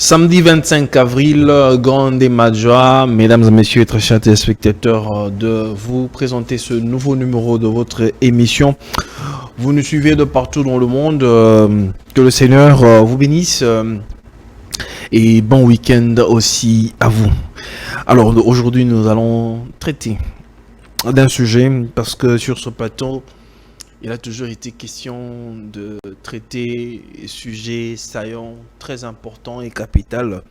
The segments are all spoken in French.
Samedi 25 avril, grande et joie, mesdames et messieurs, très chers téléspectateurs, de vous présenter ce nouveau numéro de votre émission. Vous nous suivez de partout dans le monde, que le Seigneur vous bénisse et bon week-end aussi à vous. Alors aujourd'hui, nous allons traiter d'un sujet parce que sur ce plateau, il a toujours été question de traiter sujets saillants, très importants et capital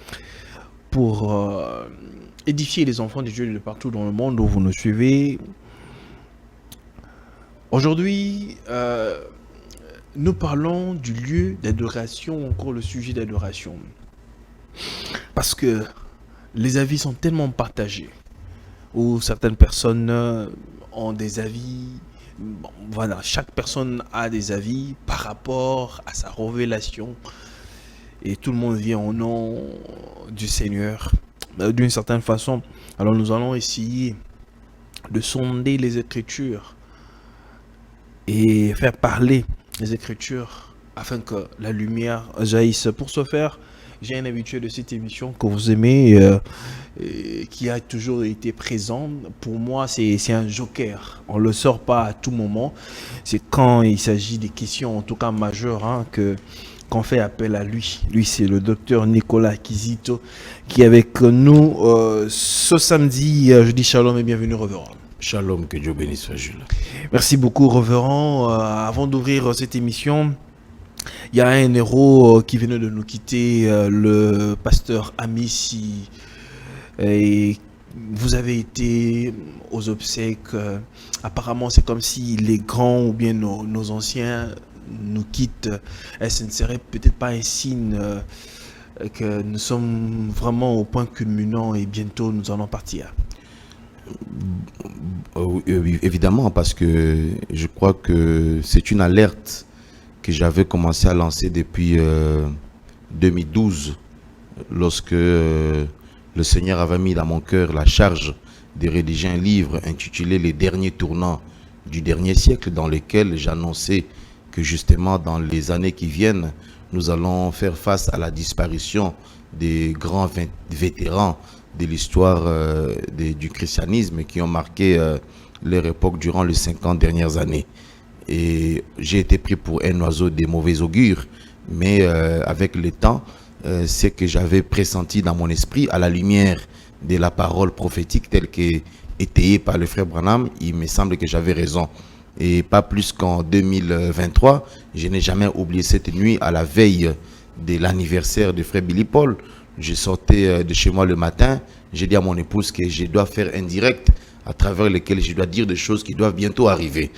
pour édifier les enfants de Dieu de partout dans le monde où vous nous suivez. Aujourd'hui, nous parlons du lieu d'adoration, encore le sujet d'adoration. Parce que les avis sont tellement partagés, où certaines personnes ont des avis. Bon, voilà, chaque personne a des avis par rapport à sa révélation et tout le monde vient au nom du Seigneur d'une certaine façon. Alors nous allons essayer de sonder les Écritures et faire parler les Écritures afin que la lumière jaillisse. Pour ce faire, j'ai un habitué de cette émission que vous aimez, qui a toujours été présent. Pour moi, c'est un joker. On ne le sort pas à tout moment. C'est quand il s'agit des questions, en tout cas majeures, qu'on fait appel à lui. Lui, c'est le docteur Nicolas Kizito qui est avec nous ce samedi. Je dis shalom et bienvenue, révérend. Shalom, que Dieu bénisse, Jules. Merci beaucoup, révérend. Avant d'ouvrir cette émission, il y a un héros qui venait de nous quitter, le pasteur Amissi. Et vous avez été aux obsèques. Apparemment, c'est comme si les grands ou bien nos anciens nous quittent. Et ce ne serait peut-être pas un signe que nous sommes vraiment au point culminant et bientôt nous allons partir. Évidemment, parce que je crois que c'est une alerte que j'avais commencé à lancer depuis 2012, lorsque le Seigneur avait mis dans mon cœur la charge de rédiger un livre intitulé « Les derniers tournants du dernier siècle », dans lequel j'annonçais que justement dans les années qui viennent, nous allons faire face à la disparition des grands vétérans de l'histoire du christianisme qui ont marqué leur époque durant les 50 dernières années. Et j'ai été pris pour un oiseau des mauvais augures, mais avec le temps, c'est que j'avais pressenti dans mon esprit, à la lumière de la parole prophétique telle qu'étayée par le frère Branham, il me semble que j'avais raison. Et pas plus qu'en 2023, je n'ai jamais oublié cette nuit, à la veille de l'anniversaire de frère Billy Paul. Je sortais de chez moi le matin, j'ai dit à mon épouse que je dois faire un direct à travers lequel je dois dire des choses qui doivent bientôt arriver.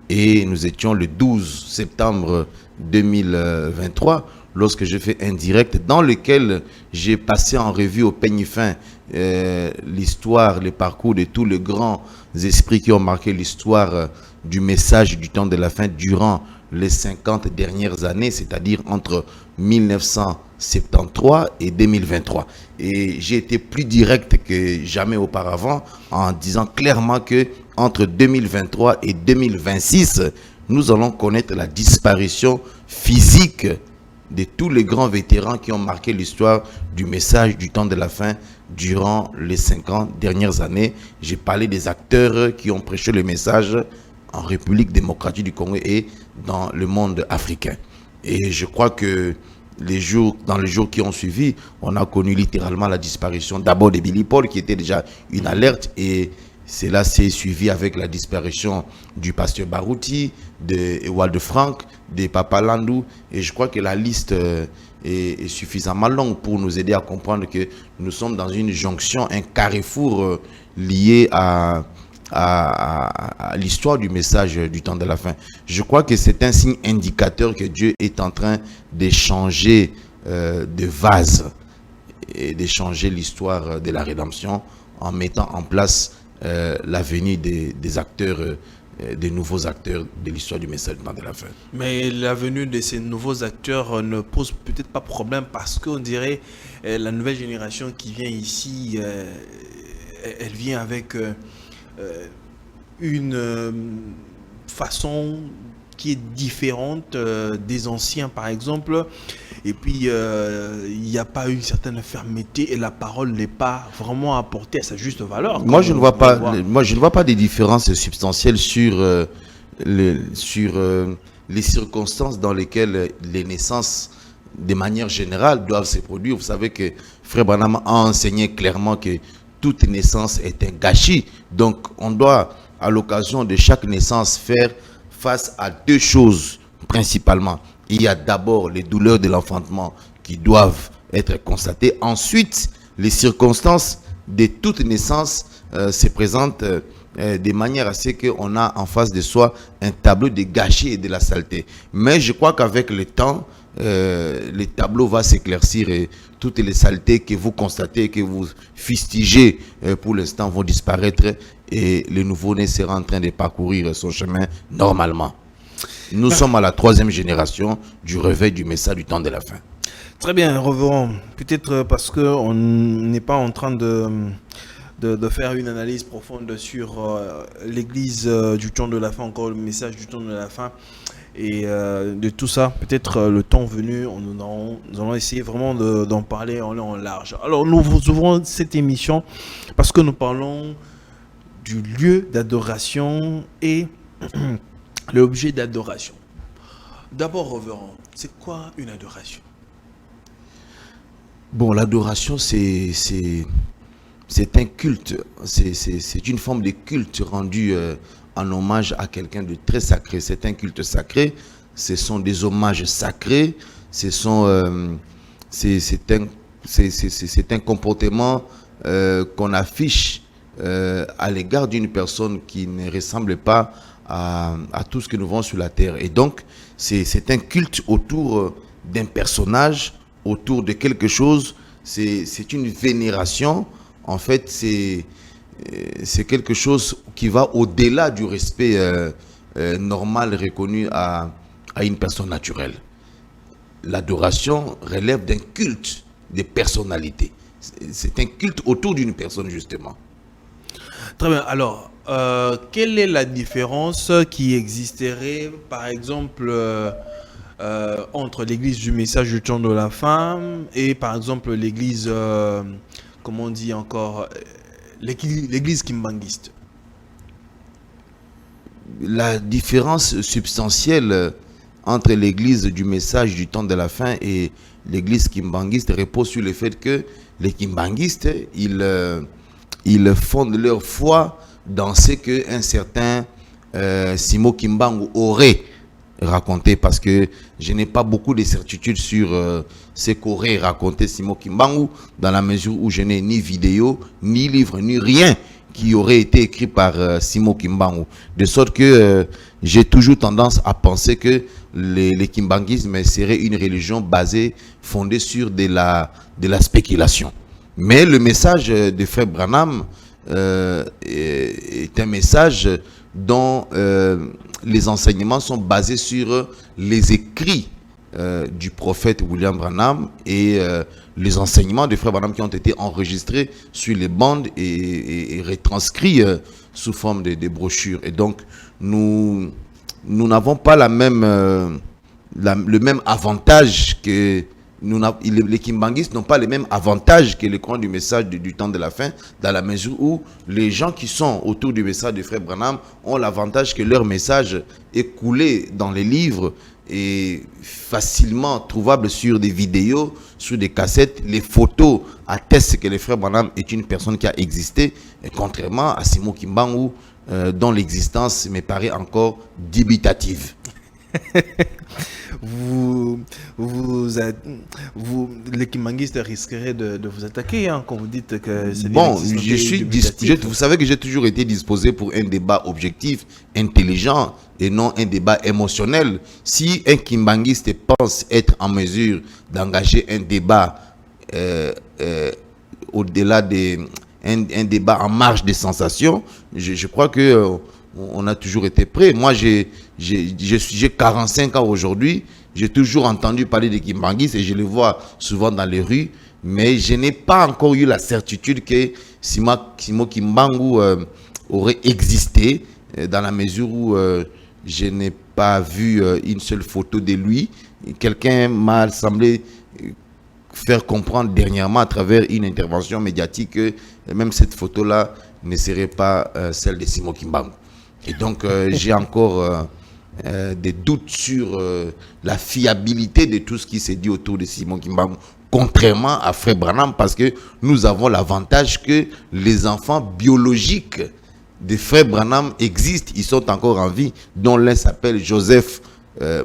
Et nous étions le 12 septembre 2023 lorsque j'ai fait un direct dans lequel j'ai passé en revue au peigne fin l'histoire, le parcours de tous les grands esprits qui ont marqué l'histoire du message du temps de la fin durant les 50 dernières années, c'est-à-dire entre 1973 et 2023. Et j'ai été plus direct que jamais auparavant en disant clairement que entre 2023 et 2026, nous allons connaître la disparition physique de tous les grands vétérans qui ont marqué l'histoire du message du temps de la fin durant les 50 dernières années. J'ai parlé des acteurs qui ont prêché le message en République démocratique du Congo et dans le monde africain. Et je crois que dans les jours qui ont suivi, on a connu littéralement la disparition d'abord de Billy Paul, qui était déjà une alerte, et cela s'est suivi avec la disparition du pasteur Barouti, de Ewald Frank, de Papa Landou. Et je crois que la liste est suffisamment longue pour nous aider à comprendre que nous sommes dans une jonction, un carrefour lié à l'histoire du message du temps de la fin. Je crois que c'est un signe indicateur que Dieu est en train de changer de vase et de changer l'histoire de la rédemption en mettant en place la venue des acteurs, des nouveaux acteurs de l'histoire du message du temps de la fin. Mais la venue de ces nouveaux acteurs ne pose peut-être pas problème parce qu'on dirait la nouvelle génération qui vient ici, elle vient avec une façon qui est différente des anciens. Par exemple, et puis il n'y a pas une certaine fermeté et la parole n'est pas vraiment apportée à sa juste valeur. Moi, je ne vois pas, moi, je ne vois pas des différences substantielles sur les circonstances dans lesquelles les naissances, de manière générale, doivent se produire. Vous savez que Frère Branham a enseigné clairement que toute naissance est un gâchis. Donc, on doit, à l'occasion de chaque naissance, faire face à deux choses principalement. Il y a d'abord les douleurs de l'enfantement qui doivent être constatées. Ensuite, les circonstances de toute naissance se présentent de manière à ce qu'on a en face de soi un tableau de gâchis et de la saleté. Mais je crois qu'avec le temps, le tableau va s'éclaircir et toutes les saletés que vous constatez, que vous fustigez pour l'instant vont disparaître et le nouveau-né sera en train de parcourir son chemin normalement. Nous sommes à la 3e génération du réveil du message du temps de la fin. Très bien, revenons. Peut-être parce qu'on n'est pas en train de faire une analyse profonde sur l'église du temps de la fin, encore le message du temps de la fin. Et de tout ça, peut-être le temps venu, nous allons essayer vraiment d'en parler en large. Alors nous ouvrons cette émission parce que nous parlons du lieu d'adoration et l'objet d'adoration. D'abord, reverend, c'est quoi une adoration? Bon, l'adoration, c'est un culte, c'est une forme de culte rendu en hommage à quelqu'un de très sacré. C'est un culte sacré, ce sont des hommages sacrés, c'est un comportement qu'on affiche à l'égard d'une personne qui ne ressemble pas à tout ce que nous voyons sur la terre. Et donc, c'est un culte autour d'un personnage, autour de quelque chose, c'est une vénération. En fait, c'est quelque chose qui va au-delà du respect normal reconnu à une personne naturelle. L'adoration relève d'un culte de personnalité. C'est un culte autour d'une personne, justement. Très bien. Alors, quelle est la différence qui existerait, par exemple, entre l'église du message du temps de la fin et, par exemple, l'église, comment on dit encore, l'église kimbanguiste? La différence substantielle entre l'église du message du temps de la fin et l'église kimbanguiste repose sur le fait que les kimbanguistes, ils fondent leur foi dans ce qu'un certain Simo Kimbangu aurait raconté, parce que je n'ai pas beaucoup de certitudes sur ce qu'aurait raconté Simo Kimbangu, dans la mesure où je n'ai ni vidéo, ni livre, ni rien qui aurait été écrit par Simo Kimbangu. De sorte que j'ai toujours tendance à penser que les kimbanguisme serait une religion fondée sur de la spéculation. Mais le message de Frère Branham est un message dont les enseignements sont basés sur les écrits du prophète William Branham et les enseignements de Frère Branham qui ont été enregistrés sur les bandes et retranscrits sous forme de brochures. Et donc, nous n'avons pas le même avantage que... les kimbanguistes n'ont pas les mêmes avantages que les croyants du message du temps de la fin, dans la mesure où les gens qui sont autour du message de Frère Branham ont l'avantage que leur message est coulé dans les livres et facilement trouvable sur des vidéos, sur des cassettes. Les photos attestent que le Frère Branham est une personne qui a existé, et contrairement à Simo Kimbangu, dont l'existence me paraît encore dubitative. Les kimbanguistes risqueraient de vous attaquer quand vous dites que c'est bon. Vous savez que j'ai toujours été disposé pour un débat objectif, intelligent et non un débat émotionnel. Si un kimbanguiste pense être en mesure d'engager un débat au-delà un débat en marge des sensations, je crois que on a toujours été prêt. Moi, j'ai 45 ans aujourd'hui. J'ai toujours entendu parler des kimbanguistes et je les vois souvent dans les rues. Mais je n'ai pas encore eu la certitude que Simo Kimbangu aurait existé, dans la mesure où je n'ai pas vu une seule photo de lui. Quelqu'un m'a semblé faire comprendre dernièrement à travers une intervention médiatique que même cette photo-là ne serait pas celle de Simon Kimbangu. Et donc, j'ai encore des doutes sur la fiabilité de tout ce qui s'est dit autour de Simon Kimbangu, contrairement à Frère Branham, parce que nous avons l'avantage que les enfants biologiques de Frère Branham existent, ils sont encore en vie, dont l'un s'appelle Joseph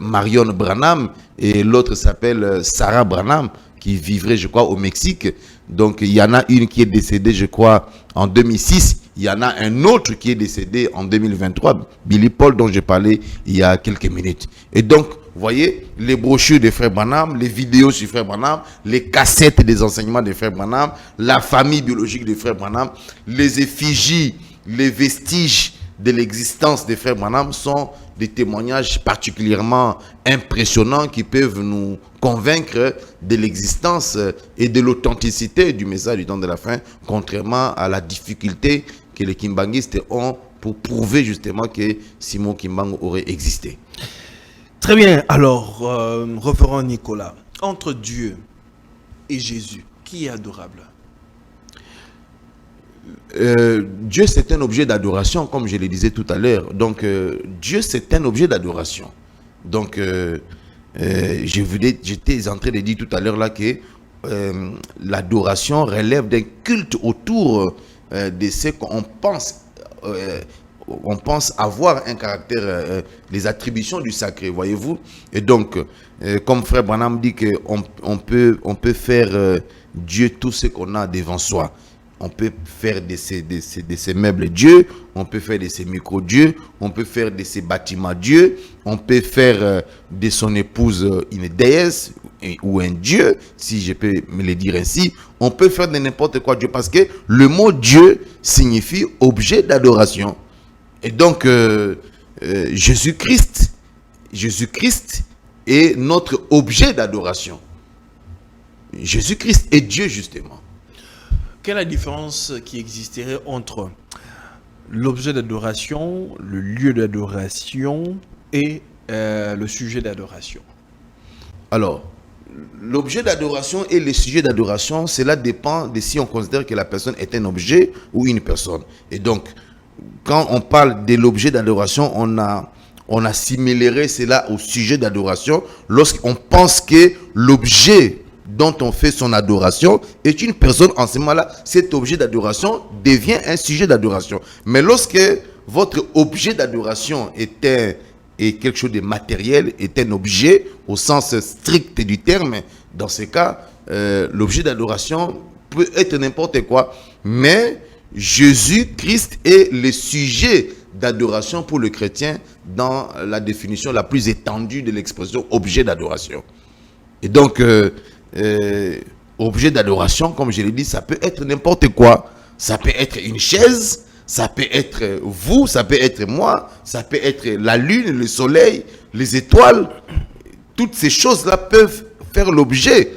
Marion Branham et l'autre s'appelle Sarah Branham, qui vivrait, je crois, au Mexique. Donc, il y en a une qui est décédée, je crois, en 2006. Il y en a un autre qui est décédé en 2023, Billy Paul, dont j'ai parlé il y a quelques minutes. Et donc, vous voyez, les brochures de Frère Branham, les vidéos sur Frère Branham, les cassettes des enseignements de Frère Branham, la famille biologique de Frère Branham, les effigies, les vestiges de l'existence des Frères Branham sont des témoignages particulièrement impressionnants qui peuvent nous convaincre de l'existence et de l'authenticité du message du temps de la fin, contrairement à la difficulté que les kimbanguistes ont pour prouver justement que Simon Kimbangu aurait existé. Très bien. Alors, révérend Nicolas, entre Dieu et Jésus, qui est adorable? Dieu, c'est un objet d'adoration, comme je le disais tout à l'heure. Donc, Dieu, c'est un objet d'adoration. Donc, j'étais en train de dire tout à l'heure là que l'adoration relève d'un culte autour de ce qu'on pense. On pense avoir un caractère, les attributions du sacré, voyez-vous. Et donc, comme Frère Branham dit qu'on peut faire Dieu tout ce qu'on a devant soi. On peut faire de ces meubles Dieu, on peut faire de ces micros Dieu, on peut faire de ces bâtiments Dieu, on peut faire de son épouse une déesse ou un Dieu, si je peux me le dire ainsi. On peut faire de n'importe quoi Dieu, parce que le mot Dieu signifie objet d'adoration. Et donc, Jésus-Christ est notre objet d'adoration. Jésus-Christ est Dieu, justement. Quelle est la différence qui existerait entre l'objet d'adoration, le lieu d'adoration et le sujet d'adoration? Alors, l'objet d'adoration et le sujet d'adoration, cela dépend de si on considère que la personne est un objet ou une personne. Et donc, quand on parle de l'objet d'adoration, on assimilerait cela au sujet d'adoration lorsqu'on pense que l'objet dont on fait son adoration est une personne. En ce moment-là, cet objet d'adoration devient un sujet d'adoration. Mais lorsque votre objet d'adoration est quelque chose de matériel, est un objet au sens strict du terme, dans ce cas, l'objet d'adoration peut être n'importe quoi. Mais Jésus-Christ est le sujet d'adoration pour le chrétien dans la définition la plus étendue de l'expression objet d'adoration. Et donc, objet d'adoration, comme je l'ai dit, ça peut être n'importe quoi. Ça peut être une chaise, ça peut être vous, ça peut être moi, ça peut être la lune, le soleil, les étoiles. Toutes ces choses-là peuvent faire l'objet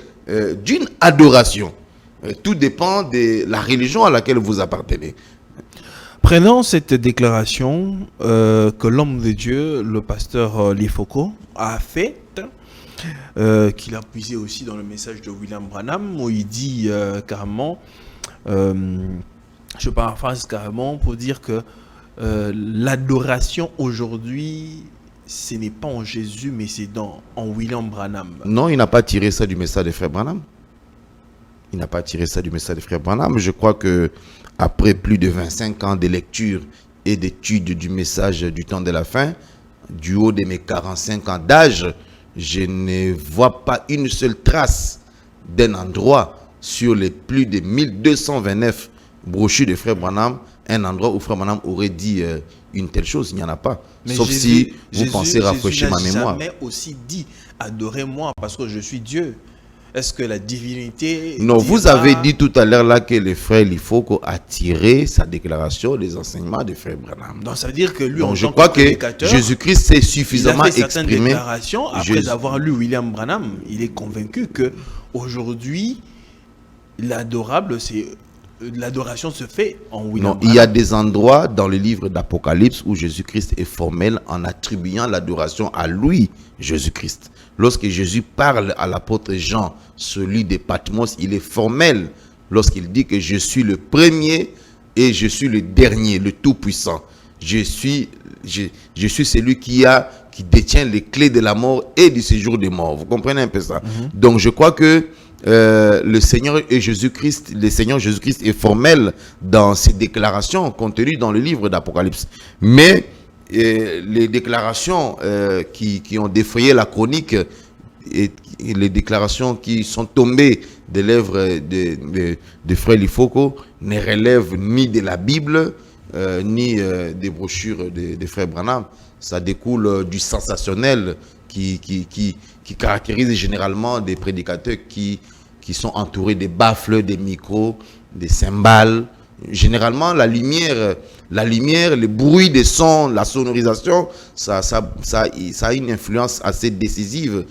d'une adoration. Tout dépend de la religion à laquelle vous appartenez. Prenons cette déclaration que l'homme de Dieu, le pasteur Lifoko, a faite, qu'il a puisé aussi dans le message de William Branham, où il dit carrément, je paraphrase carrément pour dire que l'adoration aujourd'hui, ce n'est pas en Jésus, mais c'est en William Branham. Non, il n'a pas tiré ça du message de Frère Branham. Il n'a pas tiré ça du message de Frère Branham. Je crois que après plus de 25 ans de lecture et d'étude du message du temps de la fin, du haut de mes 45 ans d'âge, je ne vois pas une seule trace d'un endroit sur les plus de 1229 brochures de Frère Branham, un endroit où Frère Branham aurait dit une telle chose. Il n'y en a pas. Mais sauf si vous pensez rafraîchir ma mémoire. Jésus n'a jamais aussi dit « Adorez-moi parce que je suis Dieu ». Est-ce que la divinité... Non, vous avez dit tout à l'heure là que le frère Lifoko a tiré sa déclaration des enseignements de Frère Branham. Donc ça veut dire que lui, donc, je crois que Jésus-Christ s'est suffisamment exprimé. Il a fait certaines déclarations. Après avoir lu William Branham, il est convaincu que aujourd'hui, l'adorable, c'est l'adoration se fait en William Non, il y a Branham. des endroits dans le livre d'Apocalypse où Jésus-Christ est formel en attribuant l'adoration à lui, Jésus-Christ. Lorsque Jésus parle à l'apôtre Jean, celui de Patmos, il est formel lorsqu'il dit que je suis le premier et je suis le dernier, le tout-puissant. Je suis celui qui détient les clés de la mort et du séjour des morts. Vous comprenez un peu ça? Donc je crois que le Seigneur Jésus-Christ est formel dans ses déclarations contenues dans le livre d'Apocalypse. Mais les déclarations qui ont défrayé la chronique et les déclarations qui sont tombées des lèvres de Frère Lifoko ne relèvent ni de la Bible, ni des brochures de Frère Branham. Ça découle du sensationnel qui caractérise généralement des prédicateurs qui sont entourés des baffles, des micros, des cymbales. Généralement, la lumière, le bruit des sons, la sonorisation, ça a une influence assez décisive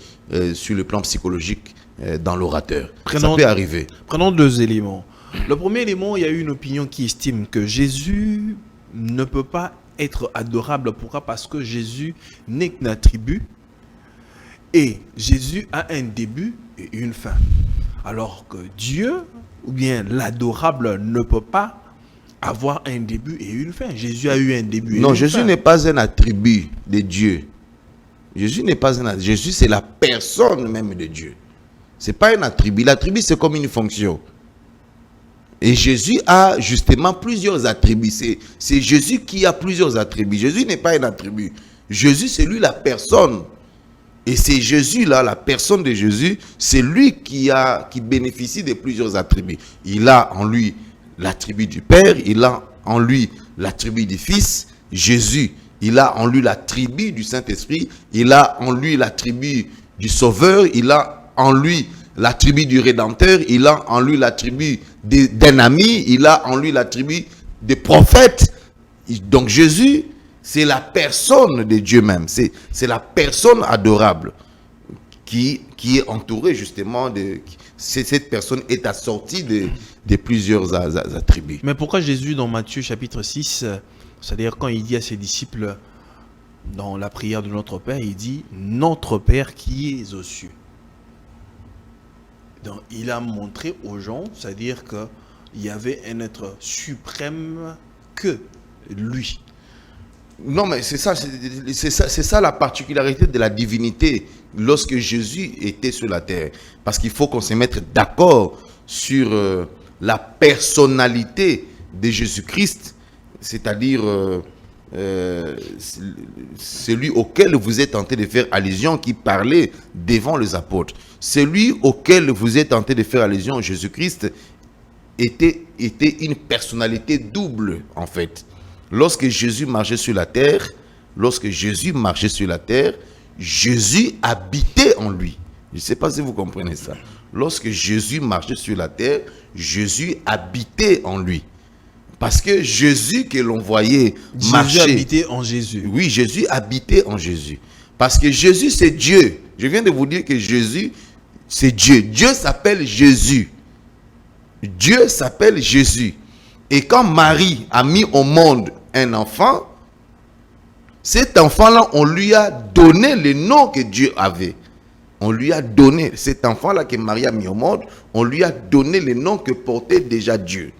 sur le plan psychologique dans l'orateur. Ça peut arriver. Prenons deux éléments. Le premier élément, il y a eu une opinion qui estime que Jésus ne peut pas être adorable. Pourquoi? Parce que Jésus n'est qu'un attribut et Jésus a un début et une fin. Alors que Dieu, ou bien l'adorable, ne peut pas avoir un début et une fin. Jésus a eu un début et une fin. Non, Jésus n'est pas un attribut de Dieu. Jésus n'est pas un attribut. Jésus, c'est la personne même de Dieu. Ce n'est pas un attribut. L'attribut, c'est comme une fonction. Et Jésus a justement plusieurs attributs. C'est Jésus qui a plusieurs attributs. Jésus n'est pas un attribut. Jésus, c'est lui la personne. Et c'est Jésus là, la personne de Jésus, c'est lui qui bénéficie de plusieurs attributs. Il a en lui l'attribut du Père, il a en lui l'attribut du Fils. Jésus, il a en lui l'attribut du Saint-Esprit, il a en lui l'attribut du Sauveur, il a en lui l'attribut du Rédempteur, il a en lui l'attribut d'un ami, il a en lui l'attribut des prophètes. Donc Jésus, c'est la personne de Dieu même. C'est la personne adorable qui est entourée justement de... Cette personne est assortie de plusieurs attributs. Mais pourquoi Jésus, dans Matthieu chapitre 6, c'est-à-dire quand il dit à ses disciples, dans la prière de notre Père, il dit « Notre Père qui est aux cieux ». Donc il a montré aux gens, c'est-à-dire qu'il y avait un être suprême que lui. Non, mais c'est ça la particularité de la divinité lorsque Jésus était sur la terre. Parce qu'il faut qu'on se mette d'accord sur la personnalité de Jésus-Christ, c'est-à-dire celui auquel vous êtes tenté de faire allusion, qui parlait devant les apôtres. Celui auquel vous êtes tenté de faire allusion, Jésus-Christ, était une personnalité double, en fait. Lorsque Jésus marchait sur la terre, Jésus habitait en lui. Je ne sais pas si vous comprenez ça. Lorsque Jésus marchait sur la terre, Jésus habitait en lui. Parce que Jésus que l'on voyait marcher... Jésus habitait en Jésus. Oui, Jésus habitait en Jésus. Parce que Jésus, c'est Dieu. Je viens de vous dire que Jésus, c'est Dieu. Dieu s'appelle Jésus. Dieu s'appelle Jésus. Et quand Marie a mis au monde un enfant, cet enfant-là, on lui a donné le nom que Dieu avait. On lui a donné, cet enfant-là que Marie a mis au monde, on lui a donné le nom que portait déjà Dieu.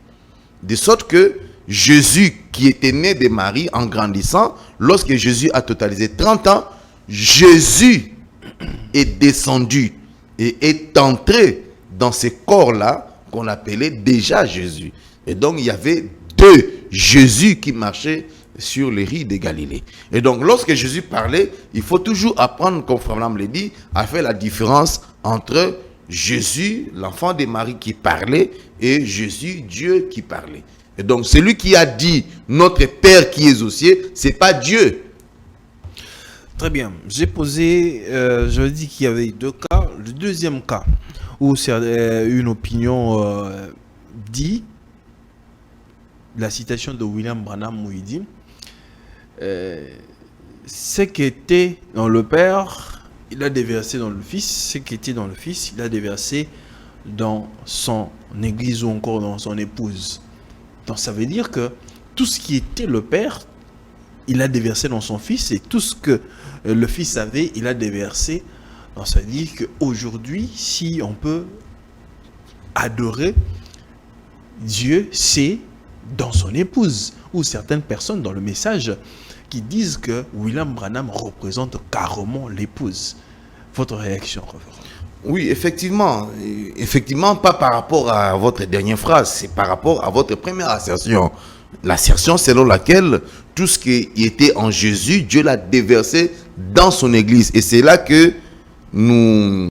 De sorte que Jésus, qui était né de Marie en grandissant, lorsque Jésus a totalisé 30 ans, Jésus est descendu et est entré dans ce corps-là qu'on appelait déjà Jésus. Et donc, il y avait deux Jésus qui marchaient sur les rives de Galilée. Et donc, lorsque Jésus parlait, il faut toujours apprendre, comme Frère Branham l'a dit, à faire la différence entre Jésus, l'enfant de Marie qui parlait, et Jésus, Dieu qui parlait. Et donc, celui qui a dit « Notre Père qui es aux cieux », ce n'est pas Dieu. Très bien. J'ai posé, je dis qu'il y avait deux cas. Le deuxième cas, où c'est une opinion dit, la citation de William Branham où il dit ce qui était dans le Père, il a déversé dans le Fils. Ce qui était dans le Fils, il a déversé dans son église ou encore dans son épouse. Donc ça veut dire que tout ce qui était le père, il a déversé dans son fils, et tout ce que le fils avait, il a déversé. Donc ça veut dire qu'aujourd'hui, si on peut adorer Dieu, c'est dans son épouse. Ou certaines personnes dans le message qui disent que William Branham représente carrément l'épouse. Votre réaction, révérend? Oui, effectivement. Effectivement, pas par rapport à votre dernière phrase, c'est par rapport à votre première assertion. L'assertion selon laquelle tout ce qui était en Jésus, Dieu l'a déversé dans son église. Et c'est là que nous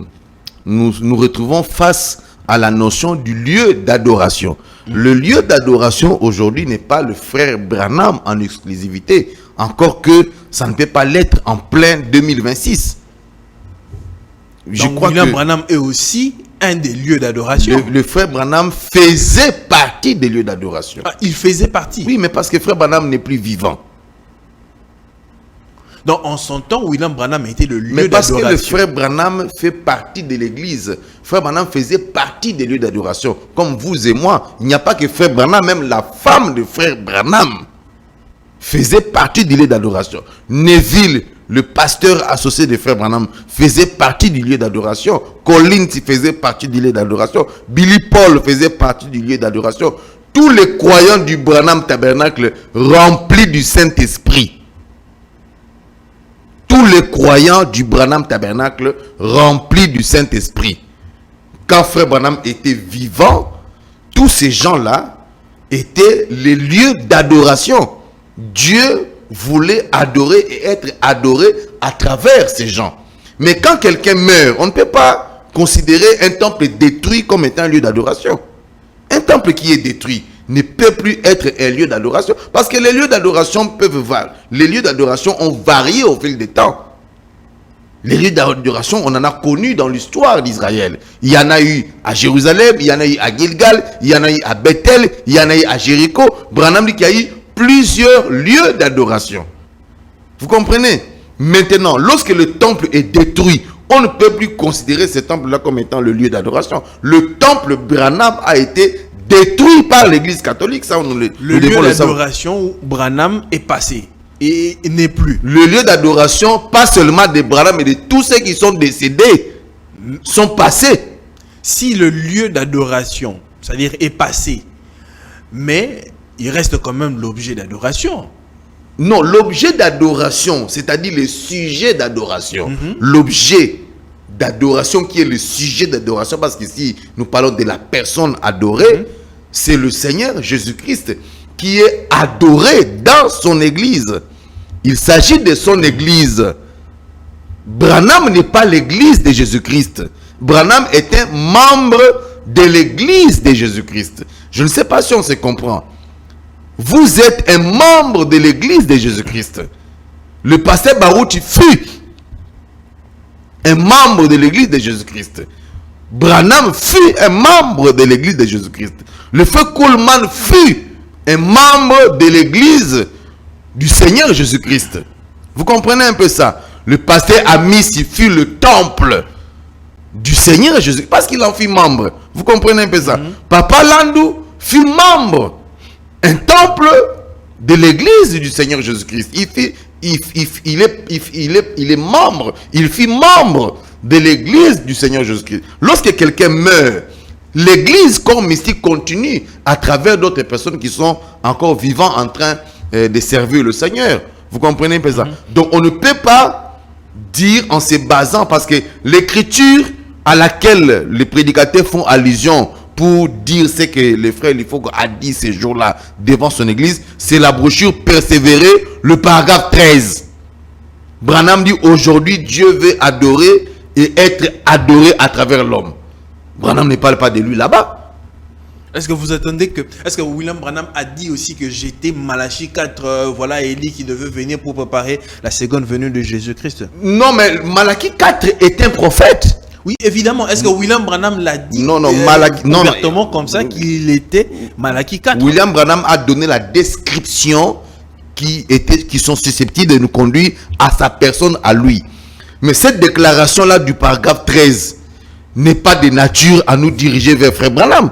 retrouvons face à la notion du lieu d'adoration. Le lieu d'adoration aujourd'hui n'est pas le frère Branham en exclusivité, encore que ça ne peut pas l'être en plein 2026. Donc William Branham est aussi un des lieux d'adoration. Le frère Branham faisait partie des lieux d'adoration. Ah, il faisait partie. Oui, mais parce que frère Branham n'est plus vivant. Donc en son temps, William Branham était le lieu mais parce d'adoration. Que le frère Branham fait partie de l'église. Frère Branham faisait partie des lieux d'adoration. Comme vous et moi, il n'y a pas que frère Branham, même la femme de frère Branham faisait partie du lieu d'adoration. Neville, le pasteur associé de frère Branham, faisait partie du lieu d'adoration. Collins faisait partie du lieu d'adoration. Billy Paul faisait partie du lieu d'adoration. Tous les croyants du Branham Tabernacle remplis du Saint-Esprit. Tous les croyants du Branham Tabernacle remplis du Saint-Esprit. Quand frère Branham était vivant, tous ces gens-là étaient les lieux d'adoration. Dieu voulait adorer et être adoré à travers ces gens. Mais quand quelqu'un meurt, on ne peut pas considérer un temple détruit comme étant un lieu d'adoration. Un temple qui est détruit ne peut plus être un lieu d'adoration, parce que les lieux d'adoration peuvent varier. Les lieux d'adoration ont varié au fil des temps. Les lieux d'adoration, on en a connu dans l'histoire d'Israël. Il y en a eu à Jérusalem, il y en a eu à Gilgal, il y en a eu à Bethel, il y en a eu à Jéricho. Branham dit qu'il y a eu plusieurs lieux d'adoration. Vous comprenez? Maintenant, lorsque le temple est détruit, on ne peut plus considérer ce temple-là comme étant le lieu d'adoration. Le temple Branham a été détruit par l'église catholique. Ça, le lieu d'adoration où Branham est passé et n'est plus. Le lieu d'adoration, pas seulement de Branham, mais de tous ceux qui sont décédés, sont passés. Si le lieu d'adoration, c'est-à-dire est passé, mais il reste quand même l'objet d'adoration. Non, l'objet d'adoration, c'est-à-dire le sujet d'adoration. L'objet d'adoration qui est le sujet d'adoration, parce qu'ici, nous parlons de la personne adorée, c'est le Seigneur Jésus-Christ qui est adoré dans son église. Il s'agit de son église. Branham n'est pas l'église de Jésus-Christ. Branham est un membre de l'église de Jésus-Christ. Je ne sais pas si on se comprend. Vous êtes un membre de l'église de Jésus-Christ. Le pasteur Baruch fut un membre de l'église de Jésus-Christ. Branham fut un membre de l'église de Jésus-Christ. Le frère Coleman fut un membre de l'église du Seigneur Jésus-Christ. Vous comprenez un peu ça? Le pasteur Amici fut le temple du Seigneur Jésus-Christ parce qu'il en fut membre. Vous comprenez un peu ça? Papa Landou fut membre. Un temple de l'église du Seigneur Jésus-Christ. Il est membre. Il fut membre de l'église du Seigneur Jésus-Christ. Lorsque quelqu'un meurt, l'église corps mystique continue à travers d'autres personnes qui sont encore vivants en train de servir le Seigneur. Vous comprenez un peu ça? Donc on ne peut pas dire en se basant, parce que l'écriture à laquelle les prédicateurs font allusion pour dire ce que le frère Lifogo a dit ces jours-là devant son église, c'est la brochure Persévérer, le paragraphe 13. Branham dit aujourd'hui Dieu veut adorer et être adoré à travers l'homme. Branham ne parle pas de lui là-bas. Est-ce que vous attendez que... Est-ce que William Branham a dit aussi que j'étais Malachie 4, voilà Élie qui devait venir pour préparer la seconde venue de Jésus-Christ? Non, mais Malachie 4 est un prophète. Oui, évidemment. Est-ce que William Branham l'a dit ouvertement comme ça qu'il était Malachie 4? William Branham a donné la description qui sont susceptibles de nous conduire à sa personne, à lui. Mais cette déclaration-là du paragraphe 13 n'est pas de nature à nous diriger vers frère Branham.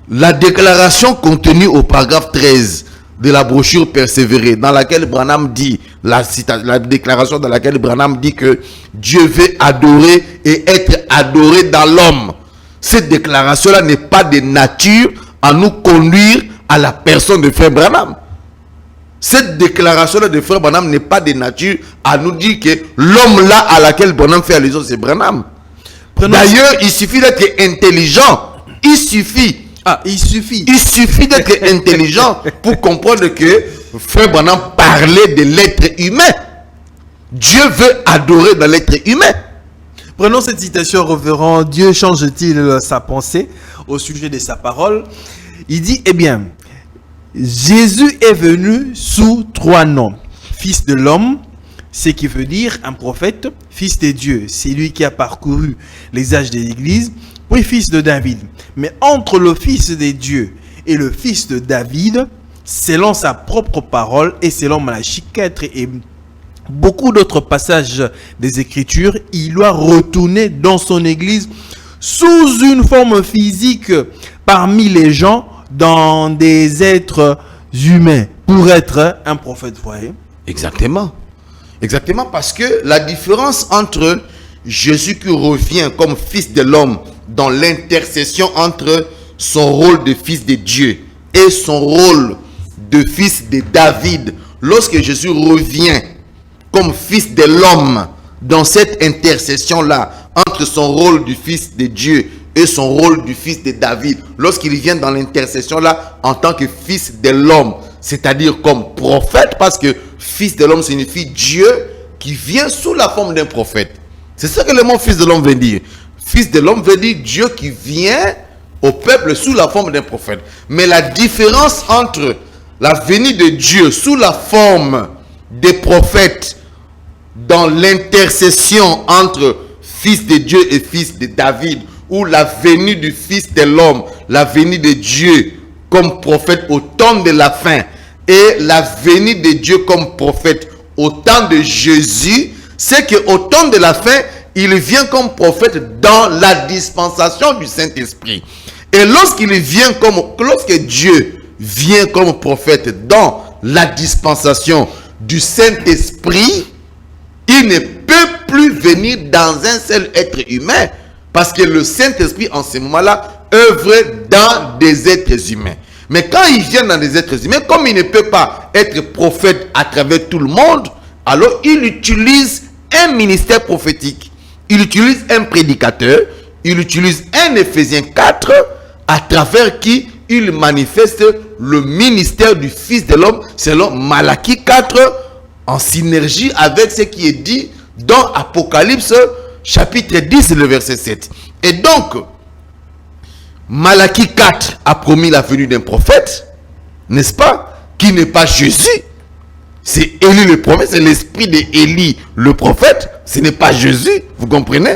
la déclaration contenue au paragraphe 13 de la brochure Persévérer, dans laquelle Branham dit, la déclaration dans laquelle Branham dit que Dieu veut adorer et être adoré dans l'homme. Cette déclaration-là n'est pas de nature à nous conduire à la personne de Frère Branham. Cette déclaration-là de Frère Branham n'est pas de nature à nous dire que l'homme là à laquelle Branham fait allusion, c'est Branham. D'ailleurs, il suffit d'être intelligent. Il suffit d'être intelligent pour comprendre que Frère Branham parlait de l'être humain. Dieu veut adorer dans l'être humain. Prenons cette citation, révérend. Dieu change-t-il sa pensée au sujet de sa parole? Il dit, eh bien, Jésus est venu sous 3 noms. Fils de l'homme, ce qui veut dire un prophète. Fils de Dieu, c'est lui qui a parcouru les âges de l'Église. Puis fils de David. Mais entre le fils de Dieu et le fils de David, selon sa propre parole et selon Malachie 4 et beaucoup d'autres passages des Écritures, il doit retourner dans son Église sous une forme physique parmi les gens, dans des êtres humains, pour être un prophète, voyez. Exactement. Exactement, parce que la différence entre Jésus qui revient comme fils de l'homme dans l'intercession entre son rôle de fils de Dieu et son rôle de fils de David, lorsque Jésus revient comme fils de l'homme dans cette intercession-là entre son rôle du fils de Dieu et son rôle du fils de David, lorsqu'il vient dans l'intercession-là en tant que fils de l'homme, c'est-à-dire comme prophète, parce que fils de l'homme signifie Dieu qui vient sous la forme d'un prophète. C'est ça que le mot fils de l'homme veut dire. Fils de l'homme veut dire Dieu qui vient au peuple sous la forme d'un prophète. Mais la différence entre la venue de Dieu sous la forme des prophètes dans l'intercession entre fils de Dieu et fils de David, ou la venue du fils de l'homme, la venue de Dieu comme prophète au temps de la fin, et la venue de Dieu comme prophète au temps de Jésus, c'est qu'au temps de la fin, il vient comme prophète dans la dispensation du Saint-Esprit. Et lorsque Dieu vient comme prophète dans la dispensation du Saint-Esprit, il ne peut plus venir dans un seul être humain, parce que le Saint-Esprit en ce moment-là œuvre dans des êtres humains. Mais quand il vient dans des êtres humains, comme il ne peut pas être prophète à travers tout le monde, alors il utilise un ministère prophétique. Il utilise un prédicateur, il utilise un Éphésiens 4, à travers qui il manifeste le ministère du Fils de l'homme, selon Malachie 4, en synergie avec ce qui est dit dans Apocalypse, chapitre 10, le verset 7. Et donc, Malachie 4 a promis la venue d'un prophète, n'est-ce pas, qui n'est pas Jésus. C'est Élie le prophète, c'est l'esprit d'Élie le prophète, ce n'est pas Jésus, vous comprenez?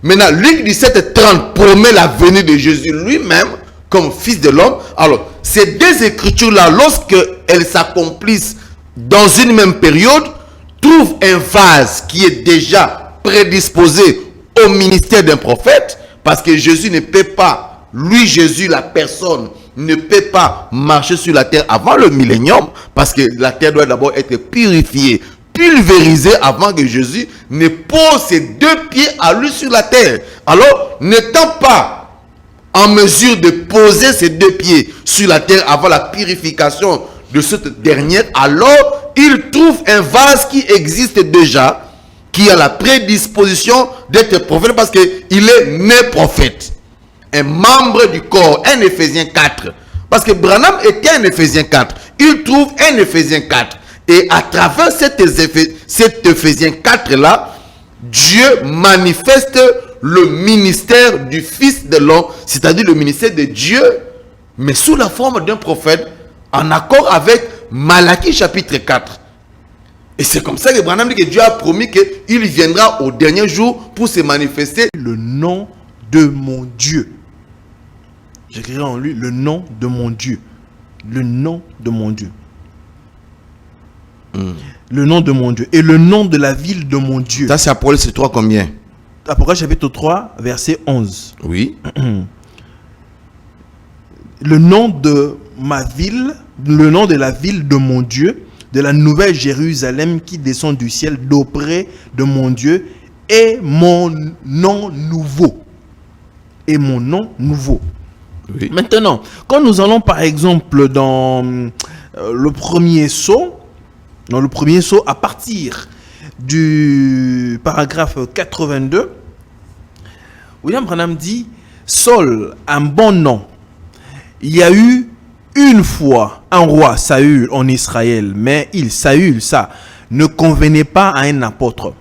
Maintenant, Luc 17:30 promet la venue de Jésus lui-même comme fils de l'homme. Alors, ces deux écritures-là, lorsqu'elles s'accomplissent dans une même période, trouvent un vase qui est déjà prédisposé au ministère d'un prophète, parce que Jésus ne peut pas, lui Jésus, la personne, ne peut pas marcher sur la terre avant le millénium, parce que la terre doit d'abord être purifiée, pulvérisée avant que Jésus ne pose ses 2 pieds à lui sur la terre. Alors, n'étant pas en mesure de poser ses 2 pieds sur la terre avant la purification de cette dernière, alors il trouve un vase qui existe déjà, qui a la prédisposition d'être prophète, parce qu'il est né prophète. Un membre du corps, un Éphésiens 4. Parce que Branham était un Éphésiens 4. Il trouve un Éphésiens 4. Et à travers cet Éphésiens 4 là, Dieu manifeste le ministère du Fils de l'homme, c'est-à-dire le ministère de Dieu, mais sous la forme d'un prophète, en accord avec Malachie chapitre 4. Et c'est comme ça que Branham dit que Dieu a promis qu'il viendra au dernier jour pour se manifester. Le nom de mon Dieu. J'écrirai en lui le nom de mon Dieu. Le nom de mon Dieu. Le nom de mon Dieu. Et le nom de la ville de mon Dieu. Ça, c'est Apocalypse 3 combien? Apocalypse chapitre 3, verset 11. Oui. le nom de ma ville, le nom de la ville de mon Dieu, de la nouvelle Jérusalem qui descend du ciel d'auprès de mon Dieu, est mon nom nouveau. Et mon nom nouveau. Oui. Maintenant, quand nous allons par exemple dans le premier sceau, à partir du paragraphe 82, William Branham dit Saul, un bon nom. Il y a eu une fois un roi Saül en Israël, mais Saül, ça ne convenait pas à un apôtre.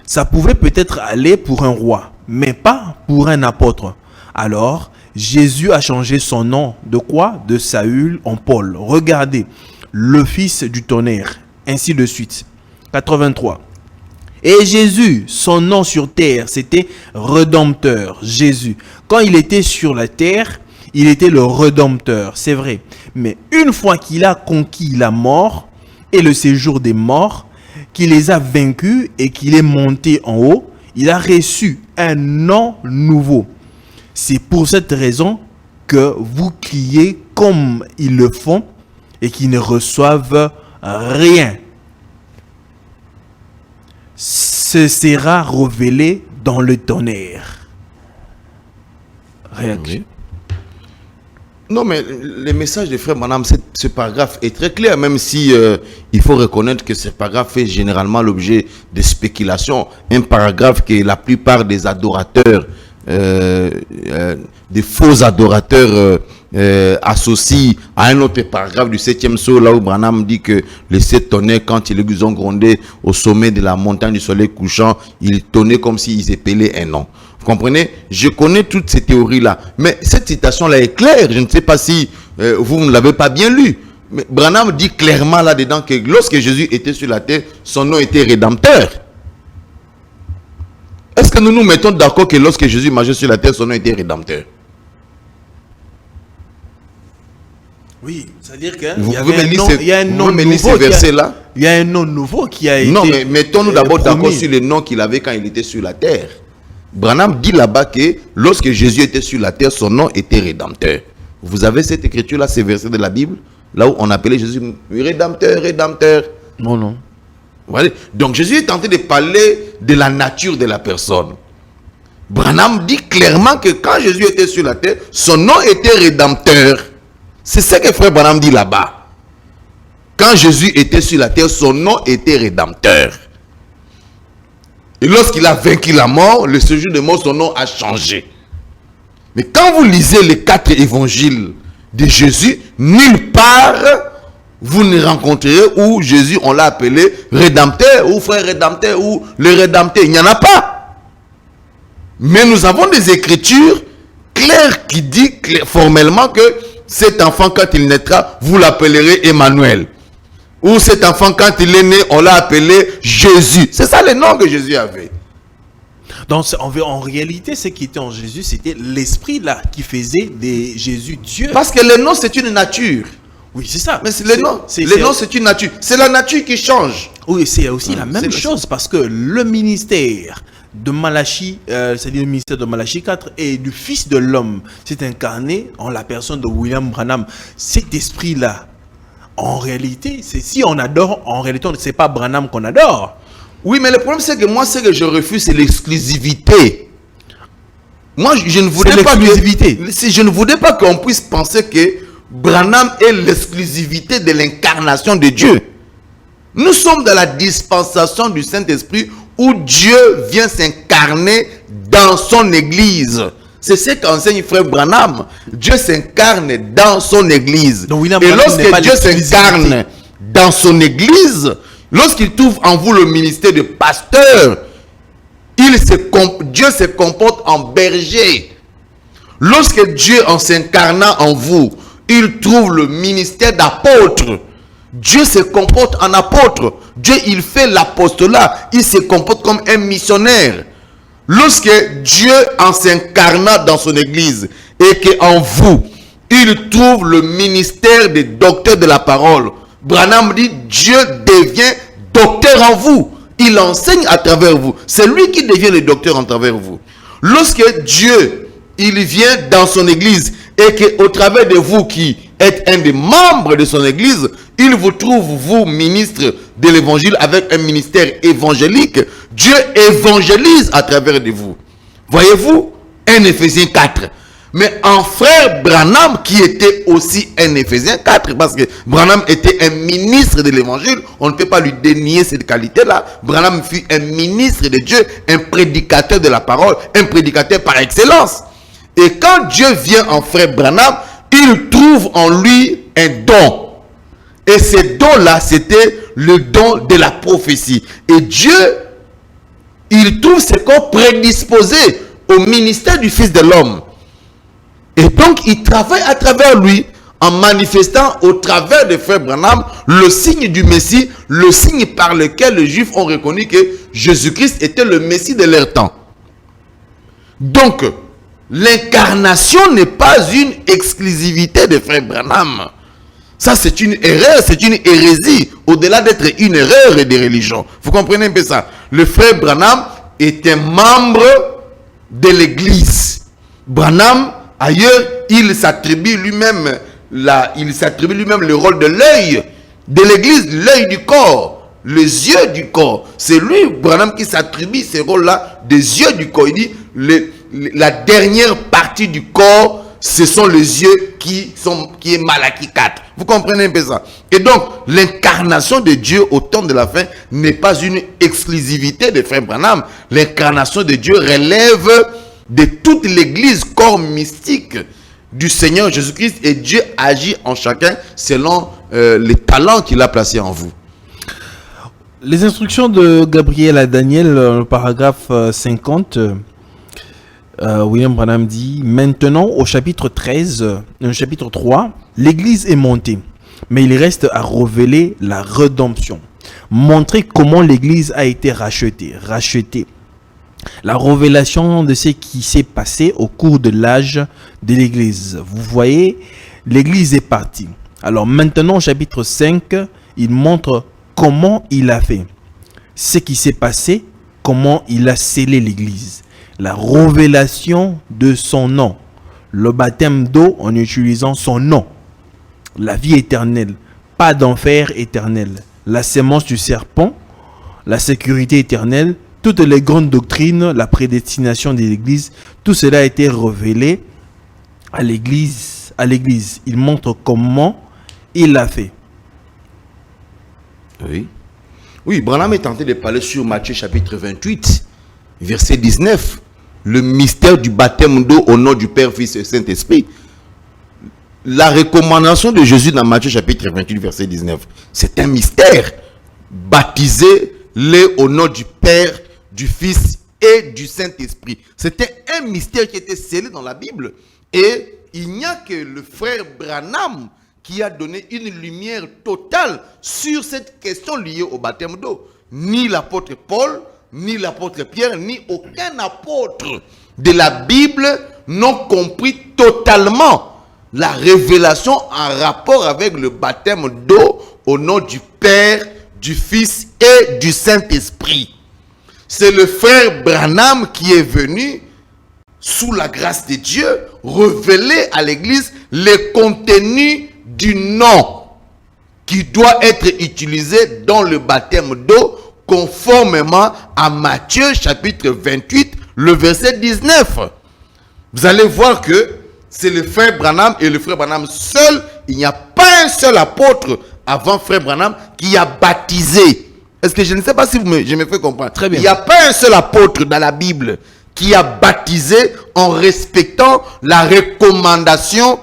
Ça pouvait peut-être aller pour un roi, mais pas pour un apôtre. Alors, Jésus a changé son nom de quoi? De Saül en Paul. Regardez, le fils du tonnerre, ainsi de suite. 83. Et Jésus, son nom sur terre, c'était Rédempteur, Jésus. Quand il était sur la terre, il était le Rédempteur, c'est vrai. Mais une fois qu'il a conquis la mort et le séjour des morts, qu'il les a vaincus et qu'il est monté en haut, il a reçu un nom nouveau. C'est pour cette raison que vous criez comme ils le font et qu'ils ne reçoivent rien. Ce sera révélé dans le tonnerre. Réaction. Oui. Non, mais le message de Frère Branham, ce paragraphe est très clair, même si il faut reconnaître que ce paragraphe fait généralement l'objet de spéculations. Un paragraphe que la plupart des adorateurs, des faux adorateurs, associent à un autre paragraphe du 7e sceau, là où Branham dit que les 7 tonnerres, quand ils ont grondé au sommet de la montagne du soleil couchant, ils tonnaient comme s'ils épelaient un nom. Vous comprenez? Je connais toutes ces théories-là. Mais cette citation-là est claire. Je ne sais pas si vous ne l'avez pas bien lu. Mais Branham dit clairement là-dedans que lorsque Jésus était sur la terre, son nom était Rédempteur. Est-ce que nous nous mettons d'accord que lorsque Jésus marchait sur la terre, son nom était Rédempteur? Oui, c'est-à-dire qu'il y a un nom nouveau. Il y a un nom nouveau qui a été. Non, mais mettons-nous d'abord d'accord sur le nom qu'il avait quand il était sur la terre. Branham dit là-bas que lorsque Jésus était sur la terre, son nom était Rédempteur. Vous avez cette écriture-là, ces versets de la Bible, là où on appelait Jésus Rédempteur, Rédempteur. Non. Voilà. Donc Jésus est tenté de parler de la nature de la personne. Branham dit clairement que quand Jésus était sur la terre, son nom était Rédempteur. C'est ce que Frère Branham dit là-bas. Quand Jésus était sur la terre, son nom était Rédempteur. Et lorsqu'il a vaincu la mort, le séjour de mort, son nom a changé. Mais quand vous lisez les 4 évangiles de Jésus, nulle part vous ne rencontrerez où Jésus, on l'a appelé Rédempteur, ou Frère Rédempteur, ou le Rédempteur. Il n'y en a pas. Mais nous avons des écritures claires qui disent formellement que cet enfant, quand il naîtra, vous l'appellerez Emmanuel. Ou cet enfant, quand il est né, on l'a appelé Jésus. C'est ça le nom que Jésus avait. Donc, en réalité, ce qui était en Jésus, c'était l'esprit là qui faisait de Jésus Dieu. Parce que le nom, c'est une nature. Oui, c'est ça. Mais le nom, c'est une nature. C'est la nature qui change. Oui, c'est aussi la même chose parce que le ministère de Malachie, c'est-à-dire le ministère de Malachie 4 et du Fils de l'homme, s'est incarné en la personne de William Branham. Cet esprit-là, en réalité, si on adore, en réalité, ce n'est pas Branham qu'on adore. Oui, mais le problème, c'est que moi, ce que je refuse, c'est l'exclusivité. Moi, je ne voudrais pas je ne voudrais pas qu'on puisse penser que Branham est l'exclusivité de l'incarnation de Dieu. Nous sommes dans la dispensation du Saint-Esprit où Dieu vient s'incarner dans son église. C'est ce qu'enseigne Frère Branham. Dieu s'incarne dans son église. Et lorsque Dieu s'incarne dans son église, lorsqu'il trouve en vous le ministère de pasteur, Dieu se comporte en berger. Lorsque Dieu, en s'incarnant en vous, il trouve le ministère d'apôtre, Dieu se comporte en apôtre. Dieu, il fait l'apostolat. Il se comporte comme un missionnaire. Lorsque Dieu, en s'incarnant dans son église, et qu'en vous, il trouve le ministère de docteur de la parole, Branham dit, Dieu devient docteur en vous. Il enseigne à travers vous. C'est lui qui devient le docteur en travers vous. Lorsque Dieu, il vient dans son église et qu'au travers de vous qui êtes un des membres de son église, il vous trouve, vous, ministre de l'évangile, avec un ministère évangélique. Dieu évangélise à travers de vous. Voyez-vous, 1 Éphésiens 4. Mais en frère Branham, qui était aussi un Éphésiens 4, parce que Branham était un ministre de l'évangile, on ne peut pas lui dénier cette qualité-là. Branham fut un ministre de Dieu, un prédicateur de la parole, un prédicateur par excellence. Et quand Dieu vient en frère Branham, il trouve en lui un don. Et ce don-là, c'était le don de la prophétie. Et Dieu, il trouve ce corps prédisposé au ministère du Fils de l'homme. Et donc, il travaille à travers lui en manifestant au travers de frère Branham le signe du Messie, le signe par lequel les Juifs ont reconnu que Jésus-Christ était le Messie de leur temps. Donc, l'incarnation n'est pas une exclusivité de frère Branham. Ça, c'est une erreur, c'est une hérésie, au-delà d'être une erreur de religion. Vous comprenez un peu ça? Le frère Branham était membre de l'église. Branham, ailleurs, il s'attribue lui-même le rôle de l'œil de l'église, l'œil du corps, les yeux du corps. C'est lui, Branham, qui s'attribue ce rôle-là des yeux du corps. Il dit, la dernière partie du corps, ce sont les yeux qui est Malachie 4. Vous comprenez un peu ça? Et donc, l'incarnation de Dieu au temps de la fin n'est pas une exclusivité de frère Branham. L'incarnation de Dieu relève de toute l'église, corps mystique du Seigneur Jésus-Christ, et Dieu agit en chacun selon les talents qu'il a placés en vous. Les instructions de Gabriel à Daniel, le paragraphe 50, William Branham dit: maintenant au chapitre 3, l'église est montée, mais il reste à révéler la rédemption, montrer comment l'église a été rachetée. La révélation de ce qui s'est passé au cours de l'âge de l'église. Vous voyez, l'église est partie. Alors maintenant au chapitre 5, il montre comment il a fait, ce qui s'est passé, comment il a scellé l'église. La révélation de son nom, le baptême d'eau en utilisant son nom, la vie éternelle, pas d'enfer éternel, la sémence du serpent, la sécurité éternelle, toutes les grandes doctrines, la prédestination de l'église, tout cela a été révélé à l'église. Il montre comment il l'a fait. Oui, Branham est tenté de parler sur Matthieu chapitre 28, verset 19. Le mystère du baptême d'eau au nom du Père, Fils et Saint-Esprit. La recommandation de Jésus dans Matthieu chapitre 28, verset 19, c'est un mystère. Baptisez-les au nom du Père, du Fils et du Saint-Esprit. C'était un mystère qui était scellé dans la Bible. Et il n'y a que le frère Branham qui a donné une lumière totale sur cette question liée au baptême d'eau. Ni l'apôtre Paul, ni l'apôtre Pierre, ni aucun apôtre de la Bible n'ont compris totalement la révélation en rapport avec le baptême d'eau au nom du Père, du Fils et du Saint-Esprit. C'est le frère Branham qui est venu, sous la grâce de Dieu, révéler à l'église le contenu du nom qui doit être utilisé dans le baptême d'eau, conformément à Matthieu chapitre 28, le verset 19. Vous allez voir que c'est le frère Branham et le frère Branham seul. Il n'y a pas un seul apôtre avant frère Branham qui a baptisé. Est-ce que je ne sais pas si je me fais comprendre? Très bien. Il n'y a pas un seul apôtre dans la Bible qui a baptisé en respectant la recommandation